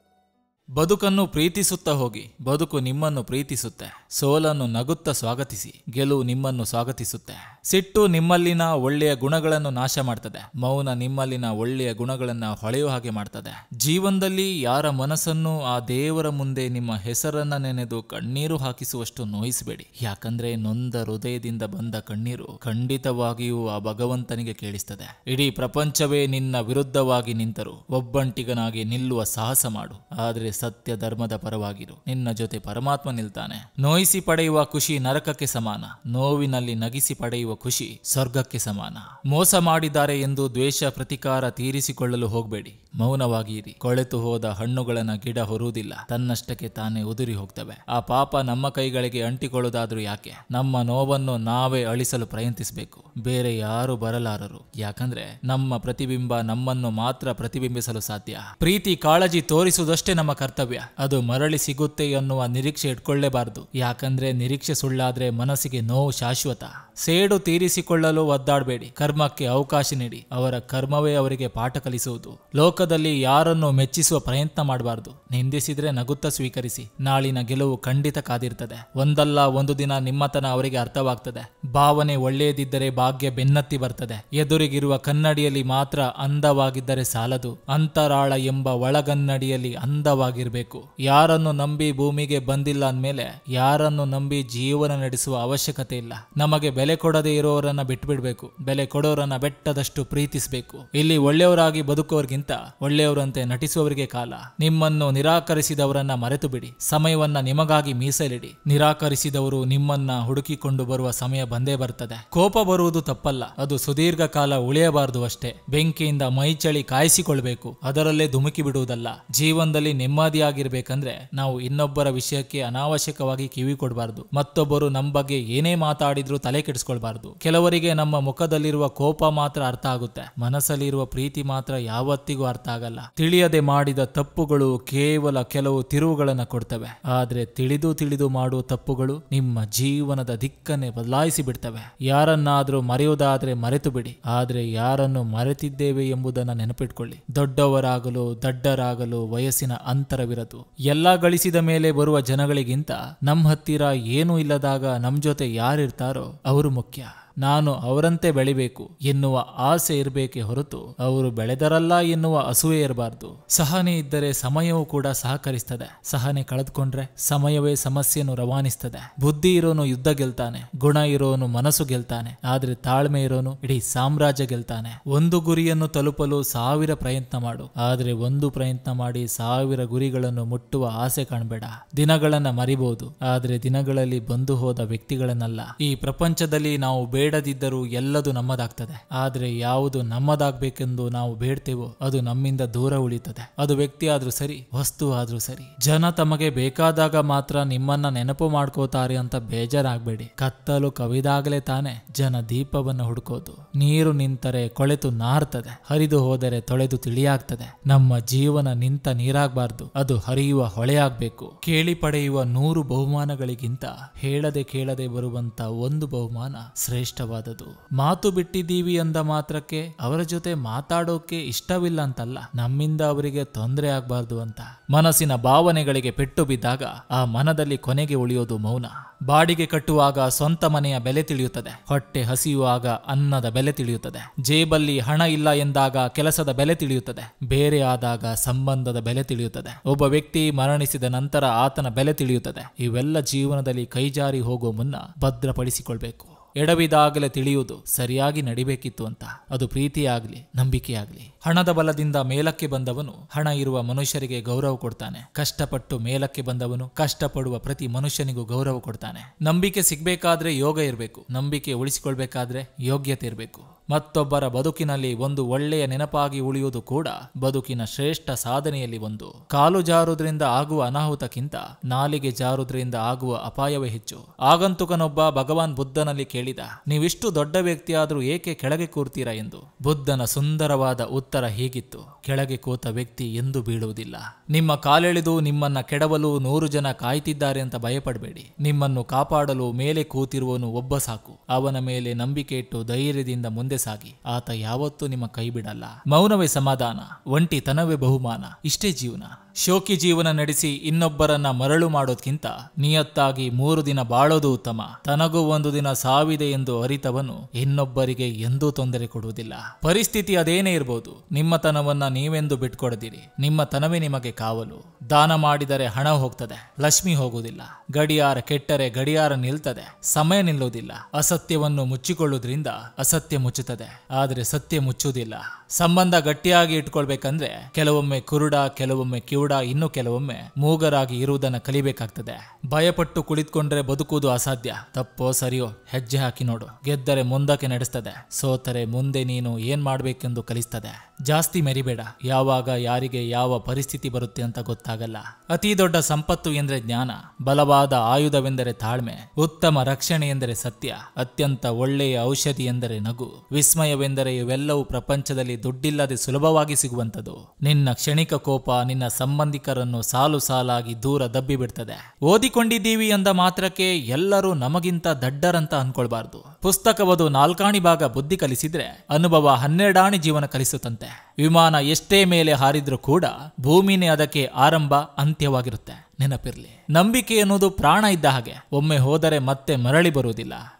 ಬದುಕನ್ನು ಪ್ರೀತಿಸುತ್ತಾ ಹೋಗಿ, ಬದುಕು ನಿಮ್ಮನ್ನು ಪ್ರೀತಿಸುತ್ತೆ. ಸೋಲನ್ನು ನಗುತ್ತಾ ಸ್ವಾಗತಿಸಿ, ಗೆಲುವು ನಿಮ್ಮನ್ನು ಸ್ವಾಗತಿಸುತ್ತೆ. ಸಿಟ್ಟು ನಿಮ್ಮಲ್ಲಿನ ಒಳ್ಳೆಯ ಗುಣಗಳನ್ನು ನಾಶ ಮಾಡ್ತದೆ, ಮೌನ ನಿಮ್ಮಲ್ಲಿನ ಒಳ್ಳೆಯ ಗುಣಗಳನ್ನ ಹೊಳೆಯುವ ಹಾಗೆ ಮಾಡ್ತದೆ. ಜೀವನದಲ್ಲಿ ಯಾರ ಮನಸ್ಸನ್ನು ಆ ದೇವರ ಮುಂದೆ ನಿಮ್ಮ ಹೆಸರನ್ನ ನೆನೆದು ಕಣ್ಣೀರು ಹಾಕಿಸುವಷ್ಟು ನೋಯಿಸಬೇಡಿ. ಯಾಕಂದ್ರೆ ನೊಂದ ಹೃದಯದಿಂದ ಬಂದ ಕಣ್ಣೀರು ಖಂಡಿತವಾಗಿಯೂ ಆ ಭಗವಂತನಿಗೆ ಕೇಳಿಸ್ತದೆ. ಇಡೀ ಪ್ರಪಂಚವೇ ನಿನ್ನ ವಿರುದ್ಧವಾಗಿ ನಿಂತರು ಒಬ್ಬಂಟಿಗನಾಗಿ ನಿಲ್ಲುವ ಸಾಹಸ ಮಾಡು. ಆದ್ರೆ ಸತ್ಯ ಧರ್ಮದ ಪರವಾಗಿರು, ನಿನ್ನ ಜೊತೆ ಪರಮಾತ್ಮ ನಿಲ್ತಾನೆ. ನೋಯಿಸಿ ಪಡೆಯುವ ಖುಷಿ ನರಕಕ್ಕೆ ಸಮಾನ, ನೋವಿನಲ್ಲಿ ನಗಿಸಿ ಪಡೆಯುವ ಖುಷಿ ಸ್ವರ್ಗಕ್ಕೆ ಸಮಾನ. ಮೋಸ ಮಾಡಿದ್ದಾರೆ ಎಂದು ದ್ವೇಷ ಪ್ರತಿಕಾರ ತೀರಿಸಿಕೊಳ್ಳಲು ಹೋಗಬೇಡಿ, ಮೌನವಾಗಿ ಇರಿ. ಕೊಳೆತು ಹೋದ ಹಣ್ಣುಗಳನ್ನ ಗಿಡ ಹೊರುವುದಿಲ್ಲ, ತನ್ನಷ್ಟಕ್ಕೆ ತಾನೇ ಉದುರಿ ಹೋಗ್ತವೆ. ಆ ಪಾಪ ನಮ್ಮ ಕೈಗಳಿಗೆ ಅಂಟಿಕೊಳ್ಳೋದಾದ್ರೂ ಯಾಕೆ? ನಮ್ಮ ನೋವನ್ನು ನಾವೇ ಅಳಿಸಲು ಪ್ರಯತ್ನಿಸಬೇಕು, ಬೇರೆ ಯಾರು ಬರಲಾರರು. ಯಾಕಂದ್ರೆ ನಮ್ಮ ಪ್ರತಿಬಿಂಬ ನಮ್ಮನ್ನು ಮಾತ್ರ ಪ್ರತಿಬಿಂಬಿಸಲು ಸಾಧ್ಯ. ಪ್ರೀತಿ ಕಾಳಜಿ ತೋರಿಸುವುದಷ್ಟೇ ನಮ್ಮ ಕರ್ತವ್ಯ, ಅದು ಮರಳಿ ಸಿಗುತ್ತೆ ಎನ್ನುವ ನಿರೀಕ್ಷೆ ಇಟ್ಕೊಳ್ಳೇಬಾರದು. ಯಾಕಂದ್ರೆ ನಿರೀಕ್ಷೆ ಸುಳ್ಳಾದ್ರೆ ಮನಸ್ಸಿಗೆ ನೋವು ಶಾಶ್ವತ. ಸೇಡು ತೀರಿಸಿಕೊಳ್ಳಲು ಒದ್ದಾಡಬೇಡಿ, ಕರ್ಮಕ್ಕೆ ಅವಕಾಶ ನೀಡಿ. ಅವರ ಕರ್ಮವೇ ಅವರಿಗೆ ಪಾಠ ಕಲಿಸುವುದು. ಲೋಕದಲ್ಲಿ ಯಾರನ್ನು ಮೆಚ್ಚಿಸುವ ಪ್ರಯತ್ನ ಮಾಡಬಾರದು. ನಿಂದಿಸಿದ್ರೆ ನಗುತ್ತಾ ಸ್ವೀಕರಿಸಿ, ನಾಳಿನ ಗೆಲುವು ಖಂಡಿತ ಕಾದಿರ್ತದೆ. ಒಂದಲ್ಲ ಒಂದು ದಿನ ನಿಮ್ಮತನ ಅವರಿಗೆ ಅರ್ಥವಾಗ್ತದೆ. ಭಾವನೆ ಒಳ್ಳೆಯದಿದ್ದರೆ ಭಾಗ್ಯ ಬೆನ್ನತ್ತಿ ಬರ್ತದೆ. ಎದುರಿಗಿರುವ ಕನ್ನಡಿಯಲ್ಲಿ ಮಾತ್ರ ಅಂದವಾಗಿದ್ದರೆ ಸಾಲದು, ಅಂತರಾಳ ಎಂಬ ಒಳಗನ್ನಡಿಯಲ್ಲಿ ಅಂದವಾಗಿರ್ಬೇಕು. ಯಾರನ್ನು ನಂಬಿ ಭೂಮಿಗೆ ಬಂದಿಲ್ಲ ಅಂದ್ಮೇಲೆ ಯಾರನ್ನು ನಂಬಿ ಜೀವನ ನಡೆಸುವ ಅವಶ್ಯಕತೆ ಇಲ್ಲ. ನಮಗೆ ಬೆಲೆ ಕೊಡದೆ ಇರೋರನ್ನ ಬಿಟ್ಬಿಡ್ಬೇಕು, ಬೆಲೆ ಕೊಡೋರನ್ನ ಬೆಟ್ಟದಷ್ಟು ಪ್ರೀತಿಸಬೇಕು. ಇಲ್ಲಿ ಒಳ್ಳೆಯವರಾಗಿ ಬದುಕೋರ್ಗಿಂತ ಒಳ್ಳೆಯವರಂತೆ ನಟಿಸುವವರಿಗೆ ಕಾಲ. ನಿಮ್ಮನ್ನು ನಿರಾಕರಿಸಿದವರನ್ನ ಮರೆತು ಬಿಡಿ, ಸಮಯವನ್ನ ನಿಮಗಾಗಿ ಮೀಸಲಿಡಿ. ನಿರಾಕರಿಸಿದವರು ನಿಮ್ಮನ್ನ ಹುಡುಕಿಕೊಂಡು ಬರುವ ಸಮಯ ಬಂದೇ ಬರ್ತದೆ. ಕೋಪ ಬರುವುದು ತಪ್ಪಲ್ಲ, ಅದು ಸುದೀರ್ಘ ಕಾಲ ಉಳಿಯಬಾರದು ಅಷ್ಟೇ. ಬೆಂಕಿಯಿಂದ ಮೈಚಳಿ ಕಾಯಿಸಿಕೊಳ್ಬೇಕು, ಅದರಲ್ಲೇ ಧುಮುಕಿ ಬಿಡುವುದಲ್ಲ. ಜೀವನದಲ್ಲಿ ನೆಮ್ಮದಿಯಾಗಿರ್ಬೇಕಂದ್ರೆ ನಾವು ಇನ್ನೊಬ್ಬರ ವಿಷಯಕ್ಕೆ ಅನಾವಶ್ಯಕವಾಗಿ ಕಿವಿ ಕೊಡಬಾರದು. ಮತ್ತೊಬ್ಬರು ನಮ್ಮ ಬಗ್ಗೆ ಏನೇ ಮಾತಾಡಿದ್ರು ತಲೆ ಕೆಡಿಸ್ಕೊಳ್ಬಾರ್ದು. ಕೆಲವರಿಗೆ ನಮ್ಮ ಮುಖದಲ್ಲಿರುವ ಕೋಪ ಮಾತ್ರ ಅರ್ಥ ಆಗುತ್ತೆ, ಮನಸ್ಸಲ್ಲಿರುವ ಪ್ರೀತಿ ಮಾತ್ರ ಯಾವತ್ತಿಗೂ ಅರ್ಥ ಆಗಲ್ಲ. ತಿಳಿಯದೆ ಮಾಡಿದ ತಪ್ಪುಗಳು ಕೇವಲ ಕೆಲವು ತಿರುವುಗಳನ್ನ ಕೊಡ್ತವೆ, ಆದ್ರೆ ತಿಳಿದು ಮಾಡುವ ತಪ್ಪುಗಳು ನಿಮ್ಮ ಜೀವನದ ದಿಕ್ಕನ್ನೇ ಬದಲಾಯಿಸಿ ಬಿಡ್ತವೆ. ಯಾರನ್ನಾದ್ರೂ ಮರೆಯುವುದಾದ್ರೆ ಮರೆತು ಬಿಡಿ, ಆದ್ರೆ ಯಾರನ್ನು ಮರೆತಿದ್ದೇವೆ ಎಂಬುದನ್ನ ನೆನಪಿಟ್ಕೊಳ್ಳಿ. ದೊಡ್ಡವರಾಗಲು ದಡ್ಡರಾಗಲು ವಯಸ್ಸಿನ ಅಂತರವಿರದು. ಎಲ್ಲ ಗಳಿಸಿದ ಮೇಲೆ ಬರುವ ಜನಗಳಿಗಿಂತ ನಮ್ಮ ಹತ್ತಿರ ಏನೂ ಇಲ್ಲದಾಗ ನಮ್ ಜೊತೆ ಯಾರಿರ್ತಾರೋ ಅವರು ಮುಖ್ಯ. ನಾನು ಅವರಂತೆ ಬೆಳಿಬೇಕು ಎನ್ನುವ ಆಸೆ ಇರಬೇಕೆ ಹೊರತು ಅವರು ಬೆಳೆದರಲ್ಲ ಎನ್ನುವ ಅಸೂಯೆ ಇರಬಾರ್ದು. ಸಹನೆ ಇದ್ದರೆ ಸಮಯವೂ ಕೂಡ ಸಹಕರಿಸ್ತದೆ. ಸಹನೆ ಕಳೆದುಕೊಂಡ್ರೆ ಸಮಯವೇ ಸಮಸ್ಯೆಯನ್ನು ರವಾನಿಸ್ತದೆ. ಬುದ್ಧಿ ಇರೋನು ಯುದ್ಧ ಗೆಲ್ತಾನೆ, ಗುಣ ಇರೋನು ಮನಸ್ಸು ಗೆಲ್ತಾನೆ, ಆದ್ರೆ ತಾಳ್ಮೆ ಇರೋನು ಇಡೀ ಸಾಮ್ರಾಜ್ಯ ಗೆಲ್ತಾನೆ. ಒಂದು ಗುರಿಯನ್ನು ತಲುಪಲು 1000 ಪ್ರಯತ್ನ ಮಾಡು, ಆದ್ರೆ ಒಂದು ಪ್ರಯತ್ನ ಮಾಡಿ 1000 ಗುರಿಗಳನ್ನು ಮುಟ್ಟುವ ಆಸೆ ಕಾಣಬೇಡ. ದಿನಗಳನ್ನ ಮರಿಬಹುದು, ಆದ್ರೆ ದಿನಗಳಲ್ಲಿ ಬಂದು ಹೋದ ವ್ಯಕ್ತಿಗಳನ್ನಲ್ಲ. ಈ ಪ್ರಪಂಚದಲ್ಲಿ ನಾವು ಬೇಡದಿದ್ದರೂ ಎಲ್ಲದು ನಮ್ಮದಾಗ್ತದೆ, ಆದ್ರೆ ಯಾವುದು ನಮ್ಮದಾಗಬೇಕೆಂದು ನಾವು ಬೇಡ್ತೇವೋ ಅದು ನಮ್ಮಿಂದ ದೂರ ಉಳಿತದೆ. ಅದು ವ್ಯಕ್ತಿ ಆದ್ರೂ ಸರಿ, ವಸ್ತು ಆದ್ರೂ ಸರಿ. ಜನ ತಮಗೆ ಬೇಕಾದಾಗ ಮಾತ್ರ ನಿಮ್ಮನ್ನ ನೆನಪು ಮಾಡ್ಕೋತಾರೆ ಅಂತ ಬೇಜಾರಾಗಬೇಡಿ. ಕತ್ತಲು ಕವಿದಾಗಲೇ ತಾನೆ ಜನ ದೀಪವನ್ನು ಹುಡುಕೋದು. ನೀರು ನಿಂತರೆ ಕೊಳೆತು ನಾರ್ತದೆ, ಹರಿದು ಹೋದರೆ ತೊಳೆದು ತಿಳಿಯಾಗ್ತದೆ. ನಮ್ಮ ಜೀವನ ನಿಂತ ನೀರಾಗಬಾರ್ದು, ಅದು ಹರಿಯುವ ಹೊಳೆಯಾಗಬೇಕು. ಕೇಳಿ ಪಡೆಯುವ 100 ಬಹುಮಾನಗಳಿಗಿಂತ ಹೇಳದೆ ಕೇಳದೆ ಬರುವಂತ ಒಂದು ಬಹುಮಾನ ಶ್ರೇಷ್ಠವಾದದು. ಮಾತು ಬಿಟ್ಟಿದ್ದೀವಿ ಅಂದ ಮಾತ್ರಕ್ಕೆ ಅವರ ಜೊತೆ ಮಾತಾಡೋಕೆ ಇಷ್ಟವಿಲ್ಲ ಅಂತಲ್ಲ, ನಮ್ಮಿಂದ ಅವರಿಗೆ ತೊಂದರೆ ಆಗ್ಬಾರ್ದು ಅಂತ. ಮನಸ್ಸಿನ ಭಾವನೆಗಳಿಗೆ ಪೆಟ್ಟು ಬಿದ್ದಾಗ ಆ ಮನದಲ್ಲಿ ಕೊನೆಗೆ ಉಳಿಯೋದು ಮೌನ. ಬಾಡಿಗೆ ಕಟ್ಟುವಾಗ ಸ್ವಂತ ಮನೆಯ ಬೆಲೆ ತಿಳಿಯುತ್ತದೆ, ಹೊಟ್ಟೆ ಹಸಿಯುವಾಗ ಅನ್ನದ ಬೆಲೆ ತಿಳಿಯುತ್ತದೆ, ಜೇಬಲ್ಲಿ ಹಣ ಇಲ್ಲ ಎಂದಾಗ ಕೆಲಸದ ಬೆಲೆ ತಿಳಿಯುತ್ತದೆ, ಬೇರೆ ಆದಾಗ ಸಂಬಂಧದ ಬೆಲೆ ತಿಳಿಯುತ್ತದೆ, ಒಬ್ಬ ವ್ಯಕ್ತಿ ಮರಣಿಸಿದ ನಂತರ ಆತನ ಬೆಲೆ ತಿಳಿಯುತ್ತದೆ. ಇವೆಲ್ಲ ಜೀವನದಲ್ಲಿ ಕೈಜಾರಿ ಹೋಗೋ ಮುನ್ನ ಭದ್ರಪಡಿಸಿಕೊಳ್ಬೇಕು. ಎಡವಿದಾಗಲೇ ತಿಳಿಯುವುದು ಸರಿಯಾಗಿ ನಡಿಬೇಕಿತ್ತು ಅಂತ. ಅದು ಪ್ರೀತಿಯಾಗ್ಲಿ ನಂಬಿಕೆಯಾಗ್ಲಿ. ಹಣದ ಬಲದಿಂದ ಮೇಲಕ್ಕೆ ಬಂದವನು ಹಣ ಇರುವ ಮನುಷ್ಯರಿಗೆ ಗೌರವ ಕೊಡ್ತಾನೆ. ಕಷ್ಟಪಟ್ಟು ಮೇಲಕ್ಕೆ ಬಂದವನು ಕಷ್ಟಪಡುವ ಪ್ರತಿ ಮನುಷ್ಯನಿಗೂ ಗೌರವ ಕೊಡ್ತಾನೆ. ನಂಬಿಕೆ ಸಿಗ್ಬೇಕಾದ್ರೆ ಯೋಗ ಇರಬೇಕು. ನಂಬಿಕೆ ಉಳಿಸಿಕೊಳ್ಬೇಕಾದ್ರೆ ಯೋಗ್ಯತೆ ಇರಬೇಕು. ಮತ್ತೊಬ್ಬರ ಬದುಕಿನಲ್ಲಿ ಒಂದು ಒಳ್ಳೆಯ ನೆನಪಾಗಿ ಉಳಿಯುವುದು ಕೂಡ ಬದುಕಿನ ಶ್ರೇಷ್ಠ ಸಾಧನೆಯಲ್ಲಿ ಒಂದು. ಕಾಲು ಜಾರುವುದರಿಂದ ಆಗುವ ಅನಾಹುತಕ್ಕಿಂತ ನಾಲಿಗೆ ಜಾರುವುದರಿಂದ ಆಗುವ ಅಪಾಯವೇ ಹೆಚ್ಚು. ಆಗಂತುಕನೊಬ್ಬ ಭಗವಾನ್ ಬುದ್ಧನಲ್ಲಿ ಕೇಳಿದ, ನೀವಿಷ್ಟು ದೊಡ್ಡ ವ್ಯಕ್ತಿಯಾದರೂ ಏಕೆ ಕೆಳಗೆ ಕೂರ್ತೀರಾ ಎಂದು. ಬುದ್ಧನ ಸುಂದರವಾದ ಉತ್ತರ ಹೀಗಿತ್ತು, ಕೆಳಗೆ ಕೂತ ವ್ಯಕ್ತಿ ಎಂದೂ ಬೀಳುವುದಿಲ್ಲ. ನಿಮ್ಮ ಕಾಲೆಳೆದು ನಿಮ್ಮನ್ನ ಕೆಡವಲು 100 ಜನ ಕಾಯ್ತಿದ್ದಾರೆ ಅಂತ ಭಯಪಡಬೇಡಿ. ನಿಮ್ಮನ್ನು ಕಾಪಾಡಲು ಮೇಲೆ ಕೂತಿರುವನು ಒಬ್ಬ ಸಾಕು. ಅವನ ಮೇಲೆ ನಂಬಿಕೆ ಇಟ್ಟು ಧೈರ್ಯದಿಂದ ಮುಂದೆ ಸಾಗಿ. ಆತ ಯಾವತ್ತೂ ನಿಮ್ಮ ಕೈ ಬಿಡಲ್ಲ. ಮೌನವೇ ಸಮಾಧಾನ, ಒಂಟಿತನವೇ ಬಹುಮಾನ. ಇಷ್ಟೇ ಜೀವನ. ಶೋಕಿ ಜೀವನ ನಡೆಸಿ ಇನ್ನೊಬ್ಬರನ್ನ ಮರಳು ಮಾಡೋದ್ಕಿಂತ ನಿಯತ್ತಾಗಿ 3 ದಿನ ಬಾಳೋದು ಉತ್ತಮ. ತನಗೂ ಒಂದು ದಿನ ಸಾವಿದೆ ಎಂದು ಅರಿತವನು ಇನ್ನೊಬ್ಬರಿಗೆ ಎಂದೂ ತೊಂದರೆ ಕೊಡುವುದಿಲ್ಲ. ಪರಿಸ್ಥಿತಿ ಅದೇನೇ ಇರಬಹುದು, ನಿಮ್ಮತನವನ್ನ ನೀವೆಂದು ಬಿಟ್ಕೊಡದಿರಿ. ನಿಮ್ಮತನವೇ ನಿಮಗೆ ಕಾವಲು. ದಾನ ಮಾಡಿದರೆ ಹಣ ಹೋಗ್ತದೆ, ಲಕ್ಷ್ಮಿ ಹೋಗುವುದಿಲ್ಲ. ಗಡಿಯಾರ ಕೆಟ್ಟರೆ ಗಡಿಯಾರ ನಿಲ್ತದೆ, ಸಮಯ ನಿಲ್ಲುವುದಿಲ್ಲ. ಅಸತ್ಯವನ್ನು ಮುಚ್ಚಿಕೊಳ್ಳುವುದರಿಂದ ಅಸತ್ಯ ಮುಚ್ಚುತ್ತದೆ, ಆದರೆ ಸತ್ಯ ಮುಚ್ಚುವುದಿಲ್ಲ. ಸಂಬಂಧ ಗಟ್ಟಿಯಾಗಿ ಇಟ್ಕೊಳ್ಬೇಕಂದ್ರೆ ಕೆಲವೊಮ್ಮೆ ಕುರುಡ, ಕೆಲವೊಮ್ಮೆ ಕಿವುಡ, ಇನ್ನು ಕೆಲವೊಮ್ಮೆ ಮೂಗರಾಗಿ ಇರುವುದನ್ನು ಕಲಿಬೇಕಾಗ್ತದೆ. ಭಯಪಟ್ಟು ಕುಳಿತುಕೊಂಡ್ರೆ ಬದುಕುವುದು ಅಸಾಧ್ಯ. ತಪ್ಪೋ ಸರಿಯೋ ಹೆಜ್ಜೆ ಹಾಕಿ ನೋಡು. ಗೆದ್ದರೆ ಮುಂದಕ್ಕೆ ನಡೆಸ್ತದೆ, ಸೋತರೆ ಮುಂದೆ ನೀನು ಏನ್ ಮಾಡ್ಬೇಕೆಂದು ಕಲಿಸ್ತದೆ. ಜಾಸ್ತಿ ಮೆರಿಬೇಡ. ಯಾವಾಗ ಯಾರಿಗೆ ಯಾವ ಪರಿಸ್ಥಿತಿ ಬರುತ್ತೆ ಅಂತ ಗೊತ್ತಾಗಲ್ಲ. ಅತಿ ದೊಡ್ಡ ಸಂಪತ್ತು ಎಂದರೆ ಜ್ಞಾನ, ಬಲವಾದ ಆಯುಧವೆಂದರೆ ತಾಳ್ಮೆ, ಉತ್ತಮ ರಕ್ಷಣೆ ಎಂದರೆ ಸತ್ಯ, ಅತ್ಯಂತ ಒಳ್ಳೆಯ ಔಷಧಿ ಎಂದರೆ ನಗು, ವಿಸ್ಮಯವೆಂದರೆ ಇವೆಲ್ಲವೂ ಪ್ರಪಂಚದಲ್ಲಿ ದುಡ್ಡಿಲ್ಲದೆ ಸುಲಭವಾಗಿ ಸಿಗುವಂಥದ್ದು. ನಿನ್ನ ಕ್ಷಣಿಕ ಕೋಪ ನಿನ್ನ ಸಂಬಂಧಿಕರನ್ನು ಸಾಲು ಸಾಲಾಗಿ ದೂರ ದಬ್ಬಿ ಬಿಡ್ತದೆ. ಓದಿಕೊಂಡಿದ್ದೀವಿ ಅಂದ ಮಾತ್ರಕ್ಕೆ ಎಲ್ಲರೂ ನಮಗಿಂತ ದಡ್ಡರಂತ ಅನ್ಕೊಳ್ಬಾರ್ದು. ಪುಸ್ತಕವದು 4 ಆಣಿ ಭಾಗ ಬುದ್ಧಿ ಕಲಿಸಿದ್ರೆ ಅನುಭವ 12 ಆಣಿ ಜೀವನ ಕಲಿಸುತ್ತಂತೆ. ವಿಮಾನ ಎಷ್ಟೇ ಮೇಲೆ ಹಾರಿದ್ರೂ ಕೂಡ ಭೂಮಿನೇ ಅದಕ್ಕೆ ಆರಂಭ ಅಂತ್ಯವಾಗಿರುತ್ತೆ. ನೆನಪಿರ್ಲಿ, ನಂಬಿಕೆ ಎನ್ನುವುದು ಪ್ರಾಣ ಇದ್ದ ಹಾಗೆ. ಒಮ್ಮೆ ಹೋದರೆ ಮತ್ತೆ ಮರಳಿ ಬರುವುದಿಲ್ಲ.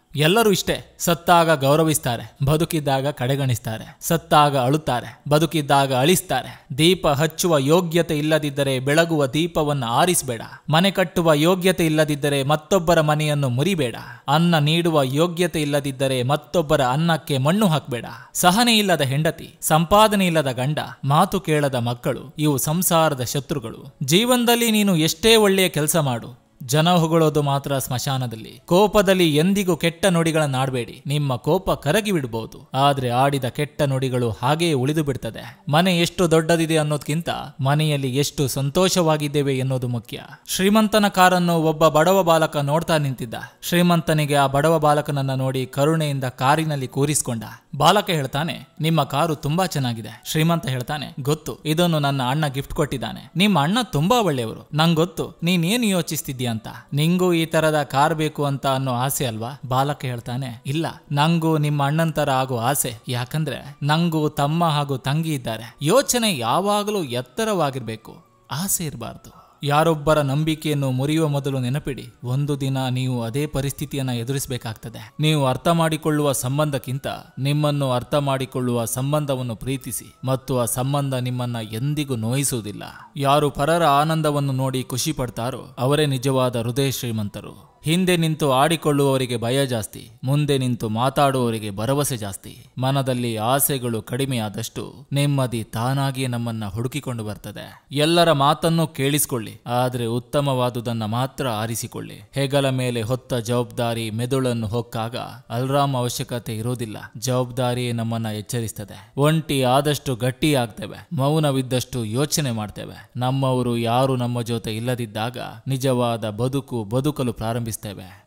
ಎಲ್ಲರೂ ಇಷ್ಟೇ. ಸತ್ತಾಗ ಗೌರವಿಸ್ತಾರೆ, ಬದುಕಿದ್ದಾಗ ಕಡೆಗಣಿಸ್ತಾರೆ. ಸತ್ತಾಗ ಅಳುತ್ತಾರೆ, ಬದುಕಿದ್ದಾಗ ಅಳಿಸ್ತಾರೆ. ದೀಪ ಹಚ್ಚುವ ಯೋಗ್ಯತೆ ಇಲ್ಲದಿದ್ದರೆ ಬೆಳಗುವ ದೀಪವನ್ನು ಆರಿಸಬೇಡ. ಮನೆ ಕಟ್ಟುವ ಯೋಗ್ಯತೆ ಇಲ್ಲದಿದ್ದರೆ ಮತ್ತೊಬ್ಬರ ಮನೆಯನ್ನು ಮುರಿಬೇಡ. ಅನ್ನ ನೀಡುವ ಯೋಗ್ಯತೆ ಇಲ್ಲದಿದ್ದರೆ ಮತ್ತೊಬ್ಬರ ಅನ್ನಕ್ಕೆ ಮಣ್ಣು ಹಾಕಬೇಡ. ಸಹನೆ ಇಲ್ಲದ ಹೆಂಡತಿ, ಸಂಪಾದನೆ ಇಲ್ಲದ ಗಂಡ, ಮಾತು ಕೇಳದ ಮಕ್ಕಳು, ಇವು ಸಂಸಾರದ ಶತ್ರುಗಳು. ಜೀವನದಲ್ಲಿ ನೀನು ಎಷ್ಟೇ ಒಳ್ಳೆಯ ಕೆಲಸ ಮಾಡು, ಜನ ಹೊಗಳೋದು ಮಾತ್ರ ಸ್ಮಶಾನದಲ್ಲಿ. ಕೋಪದಲ್ಲಿ ಎಂದಿಗೂ ಕೆಟ್ಟ ನುಡಿಗಳನ್ನಾಡಬೇಡಿ. ನಿಮ್ಮ ಕೋಪ ಕರಗಿ ಬಿಡಬಹುದು, ಆದ್ರೆ ಆಡಿದ ಕೆಟ್ಟ ನುಡಿಗಳು ಹಾಗೆಯೇ ಉಳಿದು ಬಿಡ್ತದೆ. ಮನೆ ಎಷ್ಟು ದೊಡ್ಡದಿದೆ ಅನ್ನೋದಕ್ಕಿಂತ ಮನೆಯಲ್ಲಿ ಎಷ್ಟು ಸಂತೋಷವಾಗಿದ್ದೇವೆ ಎನ್ನುವುದು ಮುಖ್ಯ. ಶ್ರೀಮಂತನ ಕಾರನ್ನು ಒಬ್ಬ ಬಡವ ಬಾಲಕ ನೋಡ್ತಾ ನಿಂತಿದ್ದ. ಶ್ರೀಮಂತನಿಗೆ ಆ ಬಡವ ಬಾಲಕನನ್ನ ನೋಡಿ ಕರುಣೆಯಿಂದ ಕಾರಿನಲ್ಲಿ ಕೂರಿಸಿಕೊಂಡ. ಬಾಲಕ ಹೇಳ್ತಾನೆ, ನಿಮ್ಮ ಕಾರು ತುಂಬಾ ಚೆನ್ನಾಗಿದೆ. ಶ್ರೀಮಂತ ಹೇಳ್ತಾನೆ, ಗೊತ್ತು, ಇದನ್ನು ನನ್ನ ಅಣ್ಣ ಗಿಫ್ಟ್ ಕೊಟ್ಟಿದ್ದಾನೆ. ನಿಮ್ಮ ಅಣ್ಣ ತುಂಬಾ ಒಳ್ಳೆಯವರು, ನಂಗೆ ಗೊತ್ತು ನೀನೇನು ಯೋಚಿಸ್ತಿದ್ದೀಯ ಅಂತ. ನಿಂಗೂ ಈ ತರದ ಕಾರ್ ಬೇಕು ಅಂತ ಅನ್ನೋ ಆಸೆ ಅಲ್ವಾ? ಬಾಲಕ ಹೇಳ್ತಾನೆ, ಇಲ್ಲ, ನಂಗೂ ನಿಮ್ಮ ಅಣ್ಣನ ತರ ಆಗೋ ಆಸೆ. ಯಾಕಂದ್ರೆ ನಂಗೂ ತಮ್ಮ ಹಾಗೂ ತಂಗಿ ಇದ್ದಾರೆ. ಯೋಚನೆ ಯಾವಾಗಲೂ ಎತ್ತರವಾಗಿರ್ಬೇಕು, ಆಸೆ ಇರಬಾರ್ದು. ಯಾರೊಬ್ಬರ ನಂಬಿಕೆಯನ್ನು ಮುರಿಯುವ ಮೊದಲು ನೆನಪಿಡಿ, ಒಂದು ದಿನ ನೀವು ಅದೇ ಪರಿಸ್ಥಿತಿಯನ್ನ ಎದುರಿಸಬೇಕಾಗ್ತದೆ. ನೀವು ಅರ್ಥ ಮಾಡಿಕೊಳ್ಳುವ ಸಂಬಂಧಕ್ಕಿಂತ ನಿಮ್ಮನ್ನು ಅರ್ಥ ಮಾಡಿಕೊಳ್ಳುವ ಸಂಬಂಧವನ್ನು ಪ್ರೀತಿಸಿ, ಮತ್ತು ಆ ಸಂಬಂಧ ನಿಮ್ಮನ್ನ ಎಂದಿಗೂ ನೋಯಿಸುವುದಿಲ್ಲ. ಯಾರು ಪರರ ಆನಂದವನ್ನು ನೋಡಿ ಖುಷಿ ಪಡ್ತಾರೋ ಅವರೇ ನಿಜವಾದ ಹೃದಯ ಶ್ರೀಮಂತರು. ಹಿಂದೆ ನಿಂತು ಆಡಿಕೊಳ್ಳುವವರಿಗೆ ಭಯ ಜಾಸ್ತಿ, ಮುಂದೆ ನಿಂತು ಮಾತಾಡುವವರಿಗೆ ಭರವಸೆ ಜಾಸ್ತಿ. ಮನದಲ್ಲಿ ಆಸೆಗಳು ಕಡಿಮೆಯಾದಷ್ಟು ನೆಮ್ಮದಿ ತಾನಾಗಿಯೇ ನಮ್ಮನ್ನ ಹುಡುಕಿಕೊಂಡು ಬರ್ತದೆ. ಎಲ್ಲರ ಮಾತನ್ನು ಕೇಳಿಸಿಕೊಳ್ಳಿ, ಆದ್ರೆ ಉತ್ತಮವಾದುದನ್ನ ಮಾತ್ರ ಆರಿಸಿಕೊಳ್ಳಿ. ಹೆಗಲ ಮೇಲೆ ಹೊತ್ತ ಜವಾಬ್ದಾರಿ ಮೆದುಳನ್ನು ಹೊಕ್ಕಾಗ ಅಲ್ರಾಮ್ ಅವಶ್ಯಕತೆ ಇರೋದಿಲ್ಲ. ಜವಾಬ್ದಾರಿಯೇ ನಮ್ಮನ್ನ ಎಚ್ಚರಿಸ್ತದೆ. ಒಂಟಿ ಆದಷ್ಟು ಗಟ್ಟಿಯಾಗ್ತೇವೆ, ಮೌನವಿದ್ದಷ್ಟು ಯೋಚನೆ ಮಾಡ್ತೇವೆ. ನಮ್ಮವರು ಯಾರು ನಮ್ಮ ಜೊತೆ ಇಲ್ಲದಿದ್ದಾಗ ನಿಜವಾದ ಬದುಕಲು ಪ್ರಾರಂಭಿಸ್ತೇವೆ.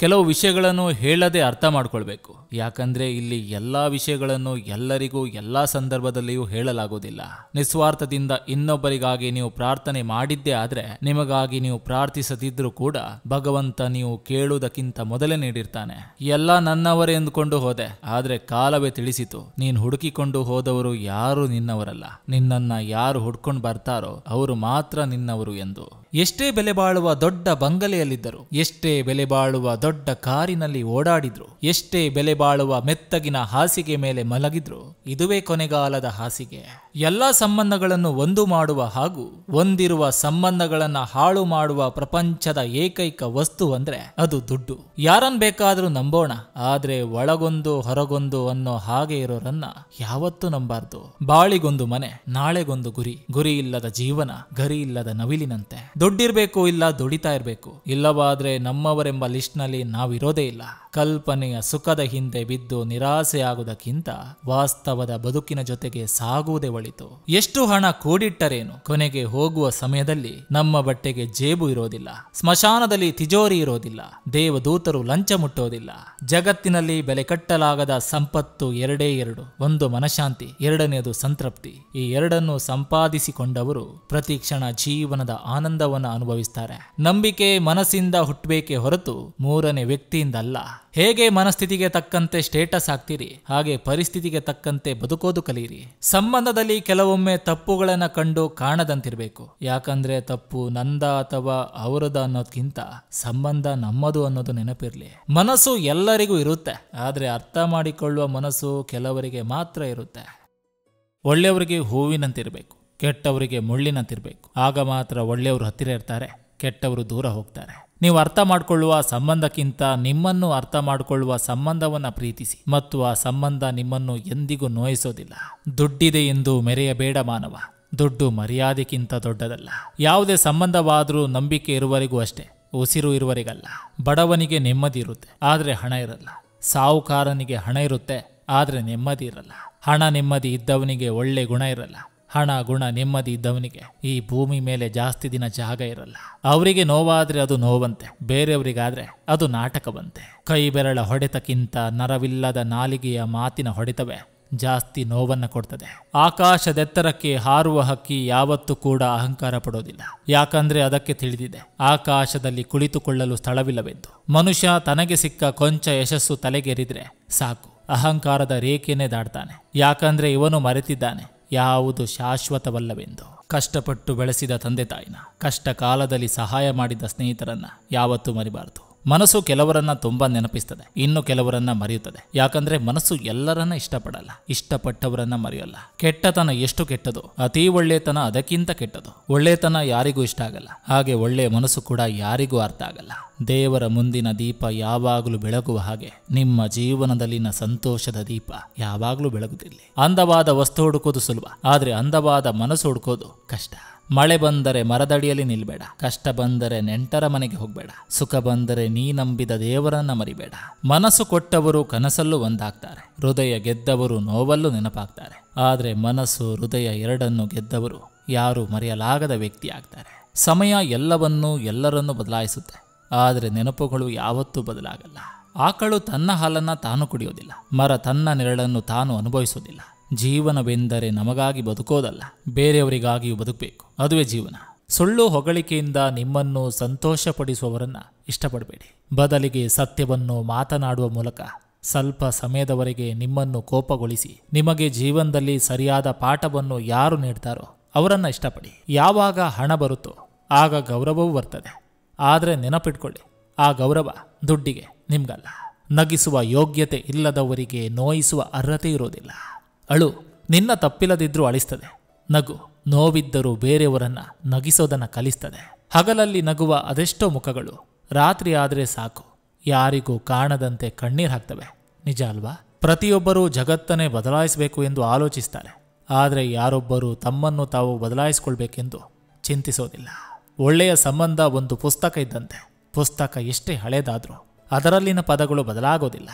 ಕೆಲವು ವಿಷಯಗಳನ್ನು ಹೇಳದೆ ಅರ್ಥ ಮಾಡ್ಕೊಳ್ಬೇಕು. ಯಾಕಂದ್ರೆ ಇಲ್ಲಿ ಎಲ್ಲಾ ವಿಷಯಗಳನ್ನು ಎಲ್ಲರಿಗೂ ಎಲ್ಲಾ ಸಂದರ್ಭದಲ್ಲಿಯೂ ಹೇಳಲಾಗುವುದಿಲ್ಲ. ನಿಸ್ವಾರ್ಥದಿಂದ ಇನ್ನೊಬ್ಬರಿಗಾಗಿ ನೀವು ಪ್ರಾರ್ಥನೆ ಮಾಡಿದ್ದೇ ಆದ್ರೆ ನಿಮಗಾಗಿ ನೀವು ಪ್ರಾರ್ಥಿಸದಿದ್ರೂ ಕೂಡ ಭಗವಂತ ನೀವು ಕೇಳುವುದಕ್ಕಿಂತ ಮೊದಲೇ ನೀಡಿರ್ತಾನೆ. ಎಲ್ಲ ನನ್ನವರೇ ಎಂದುಕೊಂಡು ಹೋದೆ, ಆದ್ರೆ ಕಾಲವೇ ತಿಳಿಸಿತು, ನೀನು ಹುಡುಕಿಕೊಂಡು ಹೋದವರು ಯಾರು ನಿನ್ನವರಲ್ಲ. ನಿನ್ನನ್ನ ಯಾರು ಹುಡ್ಕೊಂಡು ಬರ್ತಾರೋ ಅವರು ಮಾತ್ರ ನಿನ್ನವರು ಎಂದು. ಎಷ್ಟೇ ಬೆಲೆ ಬಾಳುವ ದೊಡ್ಡ ಬಂಗಲೆಯಲ್ಲಿದ್ದರು, ಎಷ್ಟೇ ಬೆಲೆ ಬಾಳುವ ದೊಡ್ಡ ಕಾರಿನಲ್ಲಿ ಓಡಾಡಿದ್ರು, ಎಷ್ಟೇ ಬೆಲೆ ಬಾಳುವ ಮೆತ್ತಗಿನ ಹಾಸಿಗೆ ಮೇಲೆ ಮಲಗಿದ್ರು, ಇದುವೇ ಕೊನೆಗಾಲದ ಹಾಸಿಗೆ. ಎಲ್ಲಾ ಸಂಬಂಧಗಳನ್ನು ಒಂದು ಮಾಡುವ ಹಾಗೂ ಒಂದಿರುವ ಸಂಬಂಧಗಳನ್ನ ಹಾಳು ಮಾಡುವ ಪ್ರಪಂಚದ ಏಕೈಕ ವಸ್ತು ಅಂದ್ರೆ ಅದು ದುಡ್ಡು. ಯಾರನ್ ಬೇಕಾದ್ರೂ ನಂಬೋಣ, ಆದ್ರೆ ಒಳಗೊಂದು ಹೊರಗೊಂದು ಅನ್ನೋ ಹಾಗೆ ಇರೋರನ್ನ ಯಾವತ್ತೂ ನಂಬಾರ್ದು. ಬಾಳಿಗೊಂದು ಮನೆ, ನಾಳೆಗೊಂದು ಗುರಿ, ಗುರಿ ಇಲ್ಲದ ಜೀವನ ಗರಿ ಇಲ್ಲದ ನವಿಲಿನಂತೆ. ದುಡ್ಡಿರ್ಬೇಕು, ಇಲ್ಲ ದುಡಿತಾ ಇರ್ಬೇಕು, ಇಲ್ಲವಾದ್ರೆ ನಮ್ಮವರೆಂಬ ಲಿಸ್ಟ್ ನಲ್ಲಿ ನಾವಿರೋದೇ ಇಲ್ಲ. ಕಲ್ಪನೆಯ ಸುಖದ ಹಿಂದೆ ಬಿದ್ದು ನಿರಾಸೆಯಾಗುವುದಕ್ಕಿಂತ ವಾಸ್ತವದ ಬದುಕಿನ ಜೊತೆಗೆ ಸಾಗುವುದೇ ಒಳಿತು. ಎಷ್ಟು ಹಣ ಕೂಡಿಟ್ಟರೇನು, ಕೊನೆಗೆ ಹೋಗುವ ಸಮಯದಲ್ಲಿ ನಮ್ಮ ಬಟ್ಟೆಗೆ ಜೇಬು ಇರೋದಿಲ್ಲ, ಸ್ಮಶಾನದಲ್ಲಿ ತಿಜೋರಿ ಇರೋದಿಲ್ಲ, ದೇವದೂತರು ಲಂಚ ಮುಟ್ಟೋದಿಲ್ಲ. ಜಗತ್ತಿನಲ್ಲಿ ಬೆಲೆ ಕಟ್ಟಲಾಗದ ಸಂಪತ್ತು ಎರಡೇ ಎರಡು, ಒಂದು ಮನಶಾಂತಿ, ಎರಡನೆಯದು ಸಂತೃಪ್ತಿ. ಈ ಎರಡನ್ನು ಸಂಪಾದಿಸಿಕೊಂಡವರು ಪ್ರತಿ ಕ್ಷಣ ಜೀವನದ ಆನಂದವನ್ನು ಅನುಭವಿಸ್ತಾರೆ. ನಂಬಿಕೆ ಮನಸ್ಸಿಂದ ಹುಟ್ಟಬೇಕೇ ಹೊರತು ಮೂರನೇ ವ್ಯಕ್ತಿಯಿಂದ ಅಲ್ಲ. ಹೇಗೆ ಮನಸ್ಥಿತಿಗೆ ತಕ್ಕಂತೆ ಸ್ಟೇಟಸ್ ಆಗ್ತೀರಿ, ಹಾಗೆ ಪರಿಸ್ಥಿತಿಗೆ ತಕ್ಕಂತೆ ಬದುಕೋದು ಕಲಿಯಿರಿ. ಸಂಬಂಧದಲ್ಲಿ ಕೆಲವೊಮ್ಮೆ ತಪ್ಪುಗಳನ್ನ ಕಂಡು ಕಾಣದಂತಿರ್ಬೇಕು. ಯಾಕಂದ್ರೆ ತಪ್ಪು ನಂದ ಅಥವಾ ಅವರದ ಅನ್ನೋದ್ಕಿಂತ ಸಂಬಂಧ ನಮ್ಮದು ಅನ್ನೋದು ನೆನಪಿರ್ಲಿ. ಮನಸ್ಸು ಎಲ್ಲರಿಗೂ ಇರುತ್ತೆ, ಆದ್ರೆ ಅರ್ಥ ಮಾಡಿಕೊಳ್ಳುವ ಮನಸ್ಸು ಕೆಲವರಿಗೆ ಮಾತ್ರ ಇರುತ್ತೆ. ಒಳ್ಳೆಯವರಿಗೆ ಹೂವಿನಂತಿರ್ಬೇಕು, ಕೆಟ್ಟವರಿಗೆ ಮುಳ್ಳಿನಂತಿರ್ಬೇಕು. ಆಗ ಮಾತ್ರ ಒಳ್ಳೆಯವರು ಹತ್ತಿರ ಇರ್ತಾರೆ, ಕೆಟ್ಟವರು ದೂರ ಹೋಗ್ತಾರೆ. ನೀವು ಅರ್ಥ ಮಾಡಿಕೊಳ್ಳುವ ಸಂಬಂಧಕ್ಕಿಂತ ನಿಮ್ಮನ್ನು ಅರ್ಥ ಮಾಡಿಕೊಳ್ಳುವ ಸಂಬಂಧವನ್ನ ಪ್ರೀತಿಸಿ, ಮತ್ತು ಆ ಸಂಬಂಧ ನಿಮ್ಮನ್ನು ಎಂದಿಗೂ ನೋಯಿಸೋದಿಲ್ಲ. ದುಡ್ಡಿದೆ ಎಂದು ಮೆರೆಯಬೇಡ ಮಾನವ, ದುಡ್ಡು ಮರ್ಯಾದೆಗಿಂತ ದೊಡ್ಡದಲ್ಲ. ಯಾವುದೇ ಸಂಬಂಧವಾದರೂ ನಂಬಿಕೆ ಇರುವವರೆಗೂ ಅಷ್ಟೇ, ಉಸಿರು ಇರುವವರೆಗಲ್ಲ. ಬಡವನಿಗೆ ನೆಮ್ಮದಿ ಇರುತ್ತೆ, ಆದ್ರೆ ಹಣ ಇರಲ್ಲ. ಸಾಹುಕಾರನಿಗೆ ಹಣ ಇರುತ್ತೆ, ಆದ್ರೆ ನೆಮ್ಮದಿ ಇರಲ್ಲ. ಹಣ ನೆಮ್ಮದಿ ಇದ್ದವನಿಗೆ ಒಳ್ಳೆ ಗುಣ ಇರಲ್ಲ. ಹಣ ಗುಣ ನೆಮ್ಮದಿ ಇದ್ದವನಿಗೆ ಈ ಭೂಮಿ ಮೇಲೆ ಜಾಸ್ತಿ ದಿನ ಜಾಗ ಇರಲ್ಲ. ಅವರಿಗೆ ನೋವಾದ್ರೆ ಅದು ನೋವಂತೆ, ಬೇರೆಯವರಿಗಾದ್ರೆ ಅದು ನಾಟಕವಂತೆ. ಕೈ ಬೆರಳ ಹೊಡೆತಕ್ಕಿಂತ ನರವಿಲ್ಲದ ನಾಲಿಗೆಯ ಮಾತಿನ ಹೊಡೆತವೇ ಜಾಸ್ತಿ ನೋವನ್ನ ಕೊಡ್ತದೆ. ಆಕಾಶದೆತ್ತರಕ್ಕೆ ಹಾರುವ ಹಕ್ಕಿ ಯಾವತ್ತೂ ಕೂಡ ಅಹಂಕಾರ ಪಡೋದಿಲ್ಲ. ಯಾಕಂದ್ರೆ ಅದಕ್ಕೆ ತಿಳಿದಿದೆ ಆಕಾಶದಲ್ಲಿ ಕುಳಿತುಕೊಳ್ಳಲು ಸ್ಥಳವಿಲ್ಲವೆಂದು. ಮನುಷ್ಯ ತನಗೆ ಸಿಕ್ಕ ಕೊಂಚ ಯಶಸ್ಸು ತಲೆಗೇರಿದ್ರೆ ಸಾಕು, ಅಹಂಕಾರದ ರೇಖೆಯನ್ನೇ ದಾಟ್ತಾನೆ. ಯಾಕಂದ್ರೆ ಇವನು ಮರೆತಿದ್ದಾನೆ ಯಾವುದು ಶಾಶ್ವತವಲ್ಲವೆಂದು. ಕಷ್ಟಪಟ್ಟು ಬೆಳೆಸಿದ ತಂದೆ ತಾಯಿನ, ಕಷ್ಟ ಕಾಲದಲ್ಲಿ ಸಹಾಯ ಮಾಡಿದ ಸ್ನೇಹಿತರನ್ನ ಯಾವತ್ತೂ ಮರಿಬಾರದು. ಮನಸ್ಸು ಕೆಲವರನ್ನ ತುಂಬಾ ನೆನಪಿಸ್ತದೆ, ಇನ್ನು ಕೆಲವರನ್ನ ಮರೆಯುತ್ತದೆ. ಯಾಕಂದ್ರೆ ಮನಸ್ಸು ಎಲ್ಲರನ್ನ ಇಷ್ಟಪಡಲ್ಲ, ಇಷ್ಟಪಟ್ಟವರನ್ನ ಮರೆಯಲ್ಲ. ಕೆಟ್ಟತನ ಎಷ್ಟು ಕೆಟ್ಟದು, ಅತೀ ಒಳ್ಳೆತನ ಅದಕ್ಕಿಂತ ಕೆಟ್ಟದು. ಒಳ್ಳೆತನ ಯಾರಿಗೂ ಇಷ್ಟ ಆಗಲ್ಲ, ಹಾಗೆ ಒಳ್ಳೆಯ ಮನಸ್ಸು ಕೂಡ ಯಾರಿಗೂ ಅರ್ಥ ಆಗಲ್ಲ. ದೇವರ ಮುಂದಿನ ದೀಪ ಯಾವಾಗಲೂ ಬೆಳಗುವ ಹಾಗೆ ನಿಮ್ಮ ಜೀವನದಲ್ಲಿನ ಸಂತೋಷದ ದೀಪ ಯಾವಾಗಲೂ ಬೆಳಗುತ್ತಿರಲಿ. ಅಂದವಾದ ವಸ್ತು ಹುಡುಕೋದು ಸುಲಭ, ಆದ್ರೆ ಅಂದವಾದ ಮನಸ್ಸು ಹುಡುಕೋದು ಕಷ್ಟ. ಮಳೆ ಬಂದರೆ ಮರದಡಿಯಲ್ಲಿ ನಿಲ್ಬೇಡ, ಕಷ್ಟ ಬಂದರೆ ನೆಂಟರ ಮನೆಗೆ ಹೋಗ್ಬೇಡ, ಸುಖ ಬಂದರೆ ನೀ ನಂಬಿದ ದೇವರನ್ನ ಮರಿಬೇಡ. ಮನಸ್ಸು ಕೊಟ್ಟವರು ಕನಸಲ್ಲೂ ಒಂದಾಗ್ತಾರೆ, ಹೃದಯ ಗೆದ್ದವರು ನೋವಲ್ಲೂ ನೆನಪಾಗ್ತಾರೆ. ಆದ್ರೆ ಮನಸ್ಸು ಹೃದಯ ಎರಡನ್ನು ಗೆದ್ದವರು ಯಾರು ಮರೆಯಲಾಗದ ವ್ಯಕ್ತಿ ಆಗ್ತಾರೆ. ಸಮಯ ಎಲ್ಲವನ್ನೂ ಎಲ್ಲರನ್ನೂ ಬದಲಾಯಿಸುತ್ತೆ, ಆದರೆ ನೆನಪುಗಳು ಯಾವತ್ತೂ ಬದಲಾಗಲ್ಲ. ಆಕಳು ತನ್ನ ಹಾಲನ್ನ ತಾನು ಕುಡಿಯೋದಿಲ್ಲ, ಮರ ತನ್ನ ನೆರಳನ್ನು ತಾನು ಅನುಭವಿಸೋದಿಲ್ಲ. ಜೀವನವೆಂದರೆ ನಮಗಾಗಿ ಬದುಕೋದಲ್ಲ, ಬೇರೆಯವರಿಗಾಗಿಯೂ ಬದುಕಬೇಕು, ಅದುವೇ ಜೀವನ. ಸುಳ್ಳು ಹೊಗಳಿಕೆಯಿಂದ ನಿಮ್ಮನ್ನು ಸಂತೋಷಪಡಿಸುವವರನ್ನ ಇಷ್ಟಪಡಬೇಡಿ. ಬದಲಿಗೆ ಸತ್ಯವನ್ನು ಮಾತನಾಡುವ ಮೂಲಕ ಸ್ವಲ್ಪ ಸಮಯದವರೆಗೆ ನಿಮ್ಮನ್ನು ಕೋಪಗೊಳಿಸಿ ನಿಮಗೆ ಜೀವನದಲ್ಲಿ ಸರಿಯಾದ ಪಾಠವನ್ನು ಯಾರು ನೀಡ್ತಾರೋ ಅವರನ್ನ ಇಷ್ಟಪಡಿ. ಯಾವಾಗ ಹಣ ಬರುತ್ತೋ ಆಗ ಗೌರವವೂ ಬರ್ತದೆ, ಆದರೆ ನೆನಪಿಟ್ಕೊಳ್ಳಿ, ಆ ಗೌರವ ದುಡ್ಡಿಗೆ, ನಿಮ್ಗಲ್ಲ. ನಗಿಸುವ ಯೋಗ್ಯತೆ ಇಲ್ಲದವರಿಗೆ ನೋಯಿಸುವ ಅರ್ಹತೆ ಇರೋದಿಲ್ಲ. ಅಳು ನಿನ್ನ ತಪ್ಪಿಲ್ಲದಿದ್ರೂ ಅಳಿಸ್ತದೆ, ನಗು ನೋವಿದ್ದರೂ ಬೇರೆಯವರನ್ನ ನಗಿಸೋದನ್ನ ಕಲಿಸ್ತದೆ. ಹಗಲಲ್ಲಿ ನಗುವ ಅದೆಷ್ಟೋ ಮುಖಗಳು ರಾತ್ರಿ ಆದರೆ ಸಾಕು ಯಾರಿಗೂ ಕಾಣದಂತೆ ಕಣ್ಣೀರು ಹಾಕ್ತವೆ, ನಿಜ ಅಲ್ವಾ? ಪ್ರತಿಯೊಬ್ಬರೂ ಜಗತ್ತನ್ನೇ ಬದಲಾಯಿಸಬೇಕು ಎಂದು ಆಲೋಚಿಸ್ತಾರೆ, ಆದರೆ ಯಾರೊಬ್ಬರೂ ತಮ್ಮನ್ನು ತಾವು ಬದಲಾಯಿಸಿಕೊಳ್ಬೇಕೆಂದು ಚಿಂತಿಸೋದಿಲ್ಲ. ಒಳ್ಳೆಯ ಸಂಬಂಧ ಒಂದು ಪುಸ್ತಕ ಇದ್ದಂತೆ. ಪುಸ್ತಕ ಎಷ್ಟೇ ಹಳೇದಾದ್ರೂ ಅದರಲ್ಲಿನ ಪದಗಳು ಬದಲಾಗೋದಿಲ್ಲ.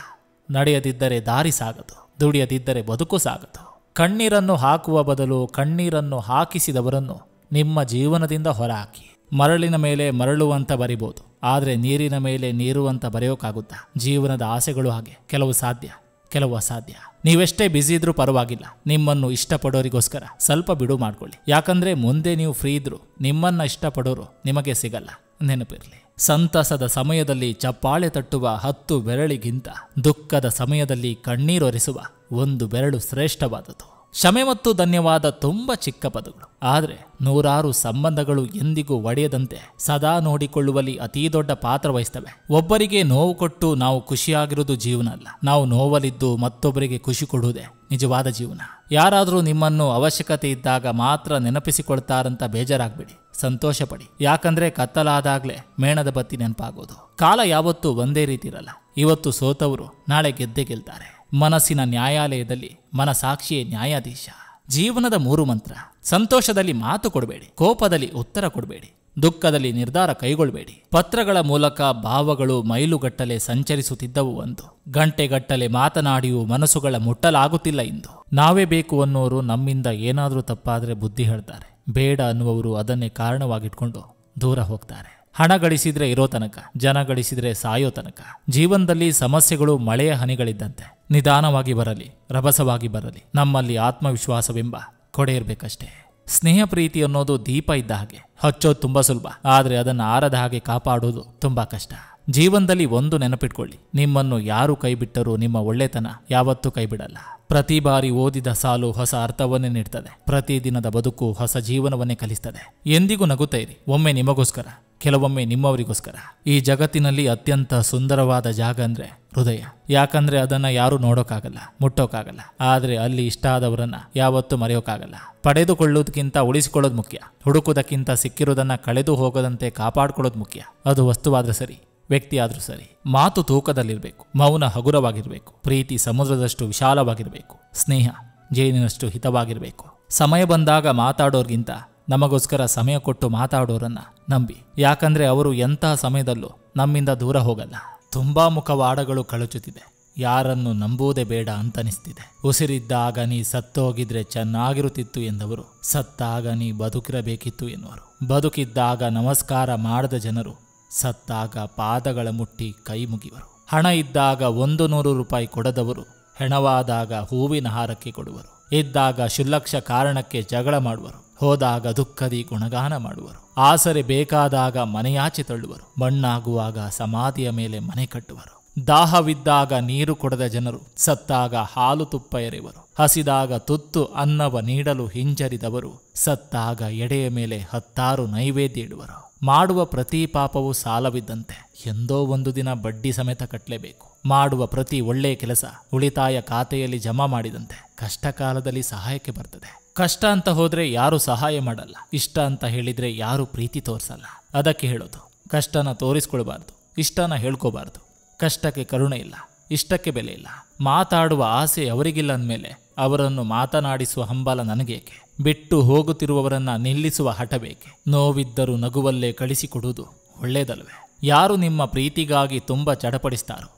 ನಡೆಯದಿದ್ದರೆ ದಾರಿ ಸಾಗದು, ದುಡಿಯದಿದ್ದರೆ ಬದುಕು ಸಾಗದು. ಕಣ್ಣೀರನ್ನು ಹಾಕುವ ಬದಲು ಕಣ್ಣೀರನ್ನು ಹಾಕಿಸಿದವರನ್ನು ನಿಮ್ಮ ಜೀವನದಿಂದ ಹೊರಹಾಕಿ. ಮರಳಿನ ಮೇಲೆ ಮರಳುವಂತ ಬರಿಬೋದು, ಆದರೆ ನೀರಿನ ಮೇಲೆ ನೀರು ಅಂತ ಬರೆಯೋಕ್ಕಾಗುತ್ತಾ? ಜೀವನದ ಆಸೆಗಳು ಹಾಗೆ, ಕೆಲವು ಸಾಧ್ಯ, ಕೆಲವು ಅಸಾಧ್ಯ. ನೀವೆಷ್ಟೇ ಬ್ಯುಸಿ ಇದ್ರೂ ಪರವಾಗಿಲ್ಲ, ನಿಮ್ಮನ್ನು ಇಷ್ಟಪಡೋರಿಗೋಸ್ಕರ ಸ್ವಲ್ಪ ಬಿಡು ಮಾಡ್ಕೊಳ್ಳಿ. ಯಾಕಂದ್ರೆ ಮುಂದೆ ನೀವು ಫ್ರೀ ಇದ್ರು ನಿಮ್ಮನ್ನ ಇಷ್ಟಪಡೋರು ನಿಮಗೆ ಸಿಗಲ್ಲ, ನೆನಪಿರಲಿ. ಸಂತಸದ ಸಮಯದಲ್ಲಿ ಚಪ್ಪಾಳೆ ತಟ್ಟುವ 10 ಬೆರಳಿಗಿಂತ ದುಃಖದ ಸಮಯದಲ್ಲಿ ಕಣ್ಣೀರೊರೆಸುವ 1 ಬೆರಳು ಶ್ರೇಷ್ಠವಾದದ್ದು. ಕ್ಷಮೆ ಮತ್ತು ಧನ್ಯವಾದ ತುಂಬಾ ಚಿಕ್ಕ ಪದಗಳು, ಆದರೆ ನೂರಾರು ಸಂಬಂಧಗಳು ಎಂದಿಗೂ ಒಡೆಯದಂತೆ ಸದಾ ನೋಡಿಕೊಳ್ಳುವಲ್ಲಿ ಅತೀ ದೊಡ್ಡ ಪಾತ್ರ ವಹಿಸ್ತವೆ. ಒಬ್ಬರಿಗೆ ನೋವು ಕೊಟ್ಟು ನಾವು ಖುಷಿಯಾಗಿರುವುದು ಜೀವನ ಅಲ್ಲ, ನಾವು ನೋವಲಿದ್ದು ಮತ್ತೊಬ್ಬರಿಗೆ ಖುಷಿ ಕೊಡುವುದೇ ನಿಜವಾದ ಜೀವನ. ಯಾರಾದರೂ ನಿಮ್ಮನ್ನು ಅವಶ್ಯಕತೆ ಇದ್ದಾಗ ಮಾತ್ರ ನೆನಪಿಸಿಕೊಳ್ತಾರಂತ ಬೇಜಾರಾಗ್ಬೇಡಿ, ಸಂತೋಷ ಪಡಿ. ಯಾಕಂದ್ರೆ ಕತ್ತಲಾದಾಗ್ಲೇ ಮೇಣದ ಬತ್ತಿ ನೆನಪಾಗೋದು. ಕಾಲ ಯಾವತ್ತೂ ಒಂದೇ ರೀತಿ ಇರಲ್ಲ. ಇವತ್ತು ಸೋತವರು ನಾಳೆ ಗೆದ್ದೇ ಗೆಲ್ತಾರೆ. ಮನಸ್ಸಿನ ನ್ಯಾಯಾಲಯದಲ್ಲಿ ಮನಸಾಕ್ಷಿಯೇ ನ್ಯಾಯಾಧೀಶ. ಜೀವನದ 3 ಮಂತ್ರ: ಸಂತೋಷದಲ್ಲಿ ಮಾತು ಕೊಡಬೇಡಿ, ಕೋಪದಲ್ಲಿ ಉತ್ತರ ಕೊಡಬೇಡಿ, ದುಃಖದಲ್ಲಿ ನಿರ್ಧಾರ ಕೈಗೊಳ್ಳಬೇಡಿ. ಪತ್ರಗಳ ಮೂಲಕ ಭಾವಗಳು ಮೈಲುಗಟ್ಟಲೆ ಸಂಚರಿಸುತ್ತಿದ್ದವು ಒಂದು. ಗಂಟೆಗಟ್ಟಲೆ ಮಾತನಾಡಿಯೂ ಮನಸ್ಸುಗಳ ಮುಟ್ಟಲಾಗುತ್ತಿಲ್ಲ ಇಂದು. ನಾವೇ ಬೇಕು ಅನ್ನೋರು ನಮ್ಮಿಂದ ಏನಾದರೂ ತಪ್ಪಾದರೆ ಬುದ್ಧಿ ಹೇಳ್ತಾರೆ, ಬೇಡ ಅನ್ನುವರು ಅದನ್ನೇ ಕಾರಣವಾಗಿಟ್ಕೊಂಡು ದೂರ ಹೋಗ್ತಾರೆ. ಹಣ ಗಳಿಸಿದ್ರೆ ಇರೋ ತನಕ, ಜನ ಗಳಿಸಿದ್ರೆ ಸಾಯೋ ತನಕ. ಜೀವನದಲ್ಲಿ ಸಮಸ್ಯೆಗಳು ಮಳೆಯ ಹನಿಗಳಿದ್ದಂತೆ, ನಿಧಾನವಾಗಿ ಬರಲಿ, ರಭಸವಾಗಿ ಬರಲಿ. ನಮ್ಮಲ್ಲಿ ಆತ್ಮವಿಶ್ವಾಸವೆಂಬ ಕೊಡೆ ಇರಬೇಕಷ್ಟೇ. ಸ್ನೇಹ ಪ್ರೀತಿ ಅನ್ನೋದು ದೀಪ ಇದ್ದ ಹಾಗೆ, ಹಚ್ಚೋದು ತುಂಬಾ ಸುಲಭ, ಆದರೆ ಅದನ್ನು ಆರದ ಹಾಗೆ ಕಾಪಾಡೋದು ತುಂಬಾ ಕಷ್ಟ. ಜೀವನದಲ್ಲಿ ಒಂದು ನೆನಪಿಟ್ಕೊಳ್ಳಿ, ನಿಮ್ಮನ್ನು ಯಾರು ಕೈಬಿಟ್ಟರೂ ನಿಮ್ಮ ಒಳ್ಳೆತನ ಯಾವತ್ತೂ ಕೈಬಿಡಲ್ಲ. ಪ್ರತಿ ಬಾರಿ ಓದಿದ ಸಾಲು ಹೊಸ ಅರ್ಥವನ್ನೇ ನೀಡ್ತದೆ. ಪ್ರತಿದಿನದ ಬದುಕು ಹೊಸ ಜೀವನವನ್ನೇ ಕಲಿಸ್ತದೆ. ಎಂದಿಗೂ ನಗುತ್ತಾ ಇರಿ, ಒಮ್ಮೆ ನಿಮಗೋಸ್ಕರ, ಕೆಲವೊಮ್ಮೆ ನಿಮ್ಮವರಿಗೋಸ್ಕರ. ಈ ಜಗತ್ತಿನಲ್ಲಿ ಅತ್ಯಂತ ಸುಂದರವಾದ ಜಾಗ ಅಂದ್ರೆ ಹೃದಯ. ಯಾಕಂದ್ರೆ ಅದನ್ನ ಯಾರು ನೋಡೋಕ್ಕಾಗಲ್ಲ, ಮುಟ್ಟೋಕ್ಕಾಗಲ್ಲ. ಆದ್ರೆ ಅಲ್ಲಿ ಇಷ್ಟ ಆದವರನ್ನ ಯಾವತ್ತೂ ಮರೆಯೋಕ್ಕಾಗಲ್ಲ. ಪಡೆದುಕೊಳ್ಳೋದಕ್ಕಿಂತ ಉಳಿಸಿಕೊಳ್ಳೋದು ಮುಖ್ಯ. ಹುಡುಕುವುದಕ್ಕಿಂತ ಸಿಕ್ಕಿರೋದನ್ನ ಕಳೆದು ಹೋಗದಂತೆ ಕಾಪಾಡ್ಕೊಳ್ಳೋದು ಮುಖ್ಯ. ಅದು ವಸ್ತುವಾದ್ರೂ ಸರಿ, ವ್ಯಕ್ತಿ ಆದ್ರೂ ಸರಿ. ಮಾತು ತೂಕದಲ್ಲಿರಬೇಕು, ಮೌನ ಹಗುರವಾಗಿರಬೇಕು, ಪ್ರೀತಿ ಸಮುದ್ರದಷ್ಟು ವಿಶಾಲವಾಗಿರಬೇಕು, ಸ್ನೇಹ ಜೇನಿನಷ್ಟು ಹಿತವಾಗಿರಬೇಕು. ಸಮಯ ಬಂದಾಗ ಮಾತಾಡೋರ್ಗಿಂತ ನಮಗೋಸ್ಕರ ಸಮಯ ಕೊಟ್ಟು ಮಾತಾಡೋರನ್ನ ನಂಬಿ. ಯಾಕಂದ್ರೆ ಅವರು ಎಂತಹ ಸಮಯದಲ್ಲೂ ನಮ್ಮಿಂದ ದೂರ ಹೋಗಲ್ಲ. ತುಂಬಾ ಮುಖವಾಡಗಳು ಕಳಚುತ್ತಿದೆ, ಯಾರನ್ನು ನಂಬುವುದೇ ಬೇಡ ಅಂತನಿಸ್ತಿದೆ. ಉಸಿರಿದ್ದಾಗ ನೀ ಸತ್ತೋಗಿದ್ರೆ ಚೆನ್ನಾಗಿರುತ್ತಿತ್ತು ಎಂದವರು, ಸತ್ತಾಗ ನೀ ಬದುಕಿರಬೇಕಿತ್ತು ಎನ್ನುವರು. ಬದುಕಿದ್ದಾಗ ನಮಸ್ಕಾರ ಮಾಡದ ಜನರು, ಸತ್ತಾಗ ಪಾದಗಳ ಮುಟ್ಟಿ ಕೈ ಮುಗಿವರು. ಹಣ ಇದ್ದಾಗ 100 ರೂಪಾಯಿ ಕೊಡದವರು, ಹೆಣವಾದಾಗ ಹೂವಿನ ಹಾರಕ್ಕೆ ಕೊಡುವರು. ಇದ್ದಾಗ ಶುಲ್ಲಕ್ಷ ಕಾರಣಕ್ಕೆ ಜಗಳ ಮಾಡುವರು, ಹೋದಾಗ ದುಃಖದಿ ಗುಣಗಾನ ಮಾಡುವರು. ಆಸರೆ ಬೇಕಾದಾಗ ಮನೆಯಾಚೆ ತಳ್ಳುವರು, ಮಣ್ಣಾಗುವಾಗ ಸಮಾಧಿಯ ಮೇಲೆ ಮನೆ ಕಟ್ಟುವರು. ದಾಹವಿದ್ದಾಗ ನೀರು ಕೊಡದ ಜನರು, ಸತ್ತಾಗ ಹಾಲು ತುಪ್ಪ ಎರೆವರು. ಹಸಿದಾಗ ತುತ್ತು ಅನ್ನವ ನೀಡಲು ಹಿಂಜರಿದವರು, ಸತ್ತಾಗ ಎಡೆಯ ಮೇಲೆ 10 ನೈವೇದ್ಯ ಇಡುವರು. ಮಾಡುವ ಪ್ರತಿ ಪಾಪವೂ ಸಾಲವಿದ್ದಂತೆ, ಎಂದೋ ಒಂದು ದಿನ ಬಡ್ಡಿ ಸಮೇತ ಕಟ್ಟಲೇಬೇಕು. ಮಾಡುವ ಪ್ರತಿ ಒಳ್ಳೆಯ ಕೆಲಸ ಉಳಿತಾಯ ಖಾತೆಯಲ್ಲಿ ಜಮಾ ಮಾಡಿದಂತೆ, ಕಷ್ಟ ಕಾಲದಲ್ಲಿ ಸಹಾಯಕ್ಕೆ ಬರ್ತದೆ. ಕಷ್ಟ ಅಂತ ಹೋದ್ರೆ ಯಾರು ಸಹಾಯ ಮಾಡಲ್ಲ, ಇಷ್ಟ ಅಂತ ಹೇಳಿದ್ರೆ ಯಾರು ಪ್ರೀತಿ ತೋರಿಸಲ್ಲ. ಅದಕ್ಕೆ ಹೇಳೋದು, ಕಷ್ಟನ ತೋರಿಸ್ಕೊಳ್ಬಾರ್ದು, ಇಷ್ಟನ ಹೇಳ್ಕೋಬಾರ್ದು. ಕಷ್ಟಕ್ಕೆ ಕರುಣೆ ಇಲ್ಲ, ಇಷ್ಟಕ್ಕೆ ಬೆಲೆ ಇಲ್ಲ. ಮಾತಾಡುವ ಆಸೆ ಅವರಿಗಿಲ್ಲ ಅಂದಮೇಲೆ ಅವರನ್ನು ಮಾತನಾಡಿಸುವ ಹಂಬಲ ನನಗೇಕೆ? ಬಿಟ್ಟು ಹೋಗುತ್ತಿರುವವರನ್ನ ನಿಲ್ಲಿಸುವ ಹಠಬೇಕೆ? ನೋವಿದ್ದರೂ ನಗುವಲ್ಲೇ ಕಳಿಸಿಕೊಡುವುದು ಒಳ್ಳೇದಲ್ವೇ? ಯಾರು ನಿಮ್ಮ ಪ್ರೀತಿಗಾಗಿ ತುಂಬ ಚಡಪಡಿಸ್ತಾರೋ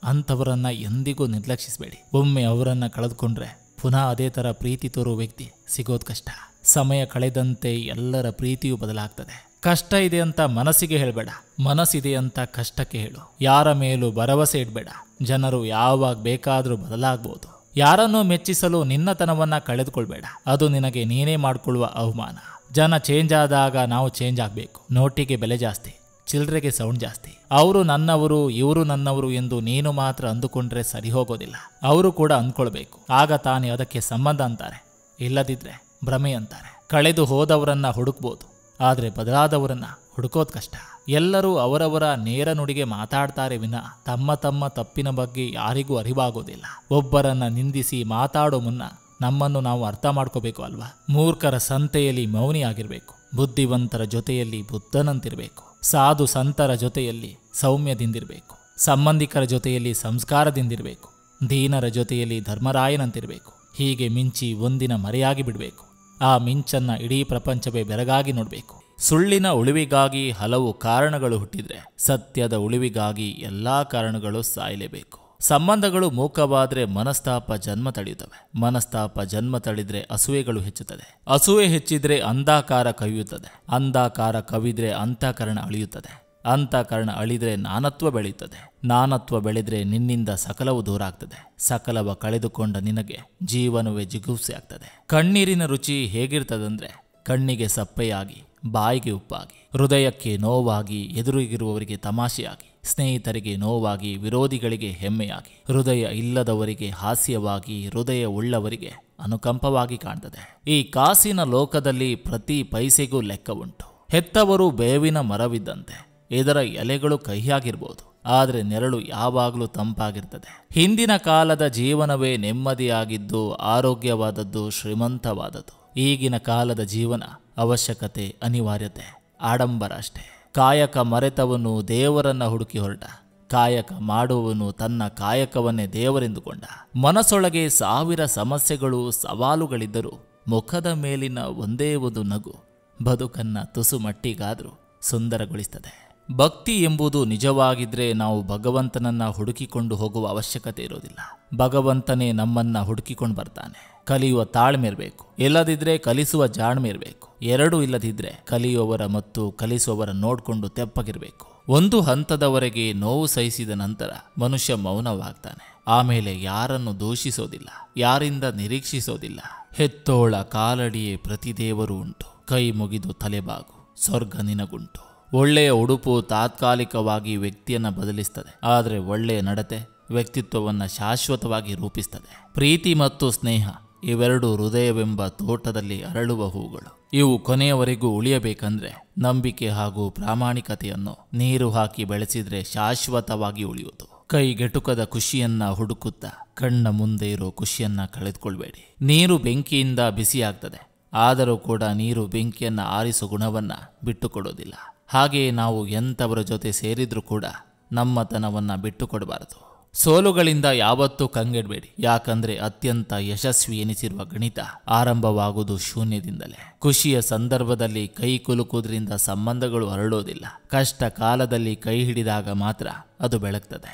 ಅಂಥವರನ್ನ ಎಂದಿಗೂ ನಿರ್ಲಕ್ಷಿಸಬೇಡಿ. ಒಮ್ಮೆ ಅವರನ್ನ ಕಳೆದುಕೊಂಡ್ರೆ ಪುನಃ ಅದೇ ಥರ ಪ್ರೀತಿ ತೋರುವ ವ್ಯಕ್ತಿ ಸಿಗೋದು ಕಷ್ಟ. ಸಮಯ ಕಳೆದಂತೆ ಎಲ್ಲರ ಪ್ರೀತಿಯೂ ಬದಲಾಗ್ತದೆ. ಕಷ್ಟ ಇದೆ ಅಂತ ಮನಸ್ಸಿಗೆ ಹೇಳಬೇಡ, ಮನಸ್ಸಿದೆ ಅಂತ ಕಷ್ಟಕ್ಕೆ ಹೇಳು. ಯಾರ ಮೇಲೂ ಭರವಸೆ ಇಡಬೇಡ, ಜನರು ಯಾವಾಗ ಬೇಕಾದರೂ ಬದಲಾಗಬಹುದು. ಯಾರನ್ನೋ ಮೆಚ್ಚಿಸಲು ನಿನ್ನತನವನ್ನ ಕಳೆದುಕೊಳ್ಬೇಡ, ಅದು ನಿನಗೆ ನೀನೇ ಮಾಡಿಕೊಳ್ಳುವ ಅವಮಾನ. ಜನ ಚೇಂಜ್ ಆದಾಗ ನಾವು ಚೇಂಜ್ ಆಗಬೇಕು. ನೋಟಿಗೆ ಬೆಲೆ ಜಾಸ್ತಿ, ಚಿಲ್ಲರೆಗೆ ಸೌಂಡ್ ಜಾಸ್ತಿ. ಅವರು ನನ್ನವರು, ಇವರು ನನ್ನವರು ಎಂದು ನೀನು ಮಾತ್ರ ಅಂದುಕೊಂಡ್ರೆ ಸರಿ ಹೋಗೋದಿಲ್ಲ. ಅವರು ಕೂಡ ಅಂದ್ಕೊಳ್ಬೇಕು, ಆಗ ತಾನೇ ಅದಕ್ಕೆ ಸಂಬಂಧ ಅಂತಾರೆ. ಇಲ್ಲದಿದ್ರೆ ಭ್ರಮೆ ಅಂತಾರೆ. ಕಳೆದು ಹೋದವರನ್ನ ಹುಡುಕ್ಬೋದು, ಆದರೆ ಬದಲಾದವರನ್ನ ಹುಡುಕೋದು ಕಷ್ಟ. ಎಲ್ಲರೂ ಅವರವರ ನೇರ ನುಡಿಗೆ ಮಾತಾಡ್ತಾರೆ ವಿನ ತಮ್ಮ ತಮ್ಮ ತಪ್ಪಿನ ಬಗ್ಗೆ ಯಾರಿಗೂ ಅರಿವಾಗೋದಿಲ್ಲ. ಒಬ್ಬರನ್ನ ನಿಂದಿಸಿ ಮಾತಾಡೋ ಮುನ್ನ ನಮ್ಮನ್ನು ನಾವು ಅರ್ಥ ಮಾಡ್ಕೋಬೇಕು ಅಲ್ವಾ? ಮೂರ್ಖರ ಸಂತೆಯಲ್ಲಿ ಮೌನಿಯಾಗಿರ್ಬೇಕು, ಬುದ್ಧಿವಂತರ ಜೊತೆಯಲ್ಲಿ ಬುದ್ಧನಂತಿರಬೇಕು, ಸಾಧು ಸಂತರ ಜೊತೆಯಲ್ಲಿ ಸೌಮ್ಯದಿಂದಿರಬೇಕು, ಸಂಬಂಧಿಕರ ಜೊತೆಯಲ್ಲಿ ಸಂಸ್ಕಾರದಿಂದಿರಬೇಕು, ದೀನರ ಜೊತೆಯಲ್ಲಿ ಧರ್ಮರಾಯನಂತಿರಬೇಕು. ಹೀಗೆ ಮಿಂಚಿ ಒಂದಿನ ಮರೆಯಾಗಿ ಬಿಡಬೇಕು. ಆ ಮಿಂಚನ್ನ ಇಡೀ ಪ್ರಪಂಚವೇ ಬೆರಗಾಗಿ ನೋಡಬೇಕು. ಸುಳ್ಳಿನ ಉಳಿವಿಗಾಗಿ ಹಲವು ಕಾರಣಗಳು ಹುಟ್ಟಿದ್ರೆ ಸತ್ಯದ ಉಳಿವಿಗಾಗಿ ಎಲ್ಲಾ ಕಾರಣಗಳು ಸಾಯಲೇಬೇಕು. ಸಂಬಂಧಗಳು ಮೂಕವಾದ್ರೆ ಮನಸ್ತಾಪ ಜನ್ಮ ತಳೆಯುತ್ತವೆ. ಮನಸ್ತಾಪ ಜನ್ಮ ತಳೆದ್ರೆ ಅಸೂಯೆಗಳು ಹೆಚ್ಚುತ್ತದೆ. ಅಸೂಯೆ ಹೆಚ್ಚಿದ್ರೆ ಅಂಧಾಕಾರ ಕವಿಯುತ್ತದೆ. ಅಂಧಾಕಾರ ಕವಿದ್ರೆ ಅಂತಃಕರಣ ಅಳಿಯುತ್ತದೆ. ಅಂತಃಕರಣ ಅಳಿದ್ರೆ ನಾನತ್ವ ಬೆಳೆಯುತ್ತದೆ. ನಾನತ್ವ ಬೆಳೆದ್ರೆ ನಿನ್ನಿಂದ ಸಕಲವು ದೂರ ಆಗ್ತದೆ. ಸಕಲವ ಕಳೆದುಕೊಂಡ ನಿನಗೆ ಜೀವನವೇ ಜಿಗುಪ್ಸೆ ಆಗ್ತದೆ. ಕಣ್ಣೀರಿನ ರುಚಿ ಹೇಗಿರ್ತದಂದ್ರೆ ಕಣ್ಣಿಗೆ ಸಪ್ಪೆಯಾಗಿ, ಬಾಯಿಗೆ ಉಪ್ಪಾಗಿ, ಹೃದಯಕ್ಕೆ ನೋವಾಗಿ, ಎದುರಿಗಿರುವವರಿಗೆ ತಮಾಷೆಯಾಗಿ, ಸ್ನೇಹಿತರಿಗೆ ನೋವಾಗಿ, ವಿರೋಧಿಗಳಿಗೆ ಹೆಮ್ಮೆಯಾಗಿ, ಹೃದಯ ಇಲ್ಲದವರಿಗೆ ಹಾಸ್ಯವಾಗಿ, ಹೃದಯ ಉಳ್ಳವರಿಗೆ ಅನುಕಂಪವಾಗಿ ಕಾಣ್ತದೆ. ಈ ಕಾಸಿನ ಲೋಕದಲ್ಲಿ ಪ್ರತಿ ಪೈಸೆಗೂ ಲೆಕ್ಕ ಉಂಟು. ಹೆತ್ತವರು ಬೇವಿನ ಮರವಿದ್ದಂತೆ. ಇದರ ಎಲೆಗಳು ಕಹಿಯಾಗಿರ್ಬೋದು, ಆದರೆ ನೆರಳು ಯಾವಾಗಲೂ ತಂಪಾಗಿರ್ತದೆ. ಹಿಂದಿನ ಕಾಲದ ಜೀವನವೇ ನೆಮ್ಮದಿಯಾಗಿದ್ದು, ಆರೋಗ್ಯವಾದದ್ದು, ಶ್ರೀಮಂತವಾದದ್ದು. ಈಗಿನ ಕಾಲದ ಜೀವನ ಅವಶ್ಯಕತೆ, ಅನಿವಾರ್ಯತೆ, ಆಡಂಬರ ಅಷ್ಟೇ. ಕಾಯಕ ಮರೆತವನು ದೇವರನ್ನ ಹುಡುಕಿ ಹೊರಟ. ಕಾಯಕ ಮಾಡುವವನು ತನ್ನ ಕಾಯಕವನ್ನೇ ದೇವರೆಂದುಕೊಂಡ. ಮನಸ್ಸೊಳಗೆ 1000 ಸಮಸ್ಯೆಗಳು, ಸವಾಲುಗಳಿದ್ದರೂ ಮುಖದ ಮೇಲಿನ ಒಂದೇ ಒಂದು ನಗು ಬದುಕನ್ನ ತುಸು ಮಟ್ಟಿಗಾದರೂ ಸುಂದರಗೊಳಿಸ್ತದೆ. ಭಕ್ತಿ ಎಂಬುದು ನಿಜವಾಗಿದ್ರೆ ನಾವು ಭಗವಂತನನ್ನ ಹುಡುಕಿಕೊಂಡು ಹೋಗುವ ಅವಶ್ಯಕತೆ ಇರೋದಿಲ್ಲ. ಭಗವಂತನೇ ನಮ್ಮನ್ನ ಹುಡುಕಿಕೊಂಡು ಬರ್ತಾನೆ. ಕಲಿಯುವ ತಾಳ್ಮೆ ಇರಬೇಕು, ಇಲ್ಲದಿದ್ರೆ ಕಲಿಸುವ ಜಾಣ್ಮೆ ಇರಬೇಕು. ಎರಡೂ ಇಲ್ಲದಿದ್ರೆ ಕಲಿಯುವವರ ಮತ್ತು ಕಲಿಸುವವರ ನೋಡ್ಕೊಂಡು ತೆಪ್ಪಗಿರಬೇಕು. ಒಂದು ಹಂತದವರೆಗೆ ನೋವು ಸಹಿಸಿದ ನಂತರ ಮನುಷ್ಯ ಮೌನವಾಗ್ತಾನೆ. ಆಮೇಲೆ ಯಾರನ್ನು ದೂಷಿಸೋದಿಲ್ಲ, ಯಾರಿಂದ ನಿರೀಕ್ಷಿಸೋದಿಲ್ಲ. ಹೆತ್ತೋಳ ಕಾಲಡಿಯೇ ಪ್ರತಿದೇವರು ಉಂಟು, ಕೈ ಮುಗಿದು ತಲೆಬಾಗು, ಸ್ವರ್ಗ ನಿನಗುಂಟು. ಒಳ್ಳೆಯ ಉಡುಪು ತಾತ್ಕಾಲಿಕವಾಗಿ ವ್ಯಕ್ತಿಯನ್ನ ಬದಲಿಸ್ತದೆ, ಆದರೆ ಒಳ್ಳೆಯ ನಡತೆ ವ್ಯಕ್ತಿತ್ವವನ್ನು ಶಾಶ್ವತವಾಗಿ ರೂಪಿಸ್ತದೆ. ಪ್ರೀತಿ ಮತ್ತು ಸ್ನೇಹ ಇವೆರಡು ಹೃದಯವೆಂಬ ತೋಟದಲ್ಲಿ ಅರಳುವ ಹೂಗಳು. ಇವು ಕೊನೆಯವರೆಗೂ ಉಳಿಯಬೇಕಂದ್ರೆ ನಂಬಿಕೆ ಹಾಗೂ ಪ್ರಾಮಾಣಿಕತೆಯನ್ನು ನೀರು ಹಾಕಿ ಬೆಳೆಸಿದ್ರೆ ಶಾಶ್ವತವಾಗಿ ಉಳಿಯುವುದು. ಕೈಗೆಟುಕದ ಖುಷಿಯನ್ನ ಹುಡುಕುತ್ತಾ ಕಣ್ಣ ಮುಂದೆ ಇರೋ ಖುಷಿಯನ್ನ ಕಳೆದುಕೊಳ್ಬೇಡಿ. ನೀರು ಬೆಂಕಿಯಿಂದ ಬಿಸಿಯಾಗ್ತದೆ, ಆದರೂ ಕೂಡ ನೀರು ಬೆಂಕಿಯನ್ನ ಆರಿಸೋ ಗುಣವನ್ನ ಬಿಟ್ಟುಕೊಡೋದಿಲ್ಲ. ಹಾಗೆಯೇ ನಾವು ಎಂಥವರ ಜೊತೆ ಸೇರಿದ್ರೂ ಕೂಡ ನಮ್ಮತನವನ್ನ ಬಿಟ್ಟುಕೊಡಬಾರದು. ಸೋಲುಗಳಿಂದ ಯಾವತ್ತೂ ಕಂಗೆಡಬೇಡಿ, ಯಾಕಂದ್ರೆ ಅತ್ಯಂತ ಯಶಸ್ವಿ ಎನಿಸಿರುವ ಗಣಿತ ಆರಂಭವಾಗುವುದು ಶೂನ್ಯದಿಂದಲೇ. ಖುಷಿಯ ಸಂದರ್ಭದಲ್ಲಿ ಕೈ ಕುಲುಕುವುದರಿಂದ ಸಂಬಂಧಗಳು ಅರಳೋದಿಲ್ಲ. ಕಷ್ಟ ಕಾಲದಲ್ಲಿ ಕೈ ಹಿಡಿದಾಗ ಮಾತ್ರ ಅದು ಬೆಳಗ್ತದೆ.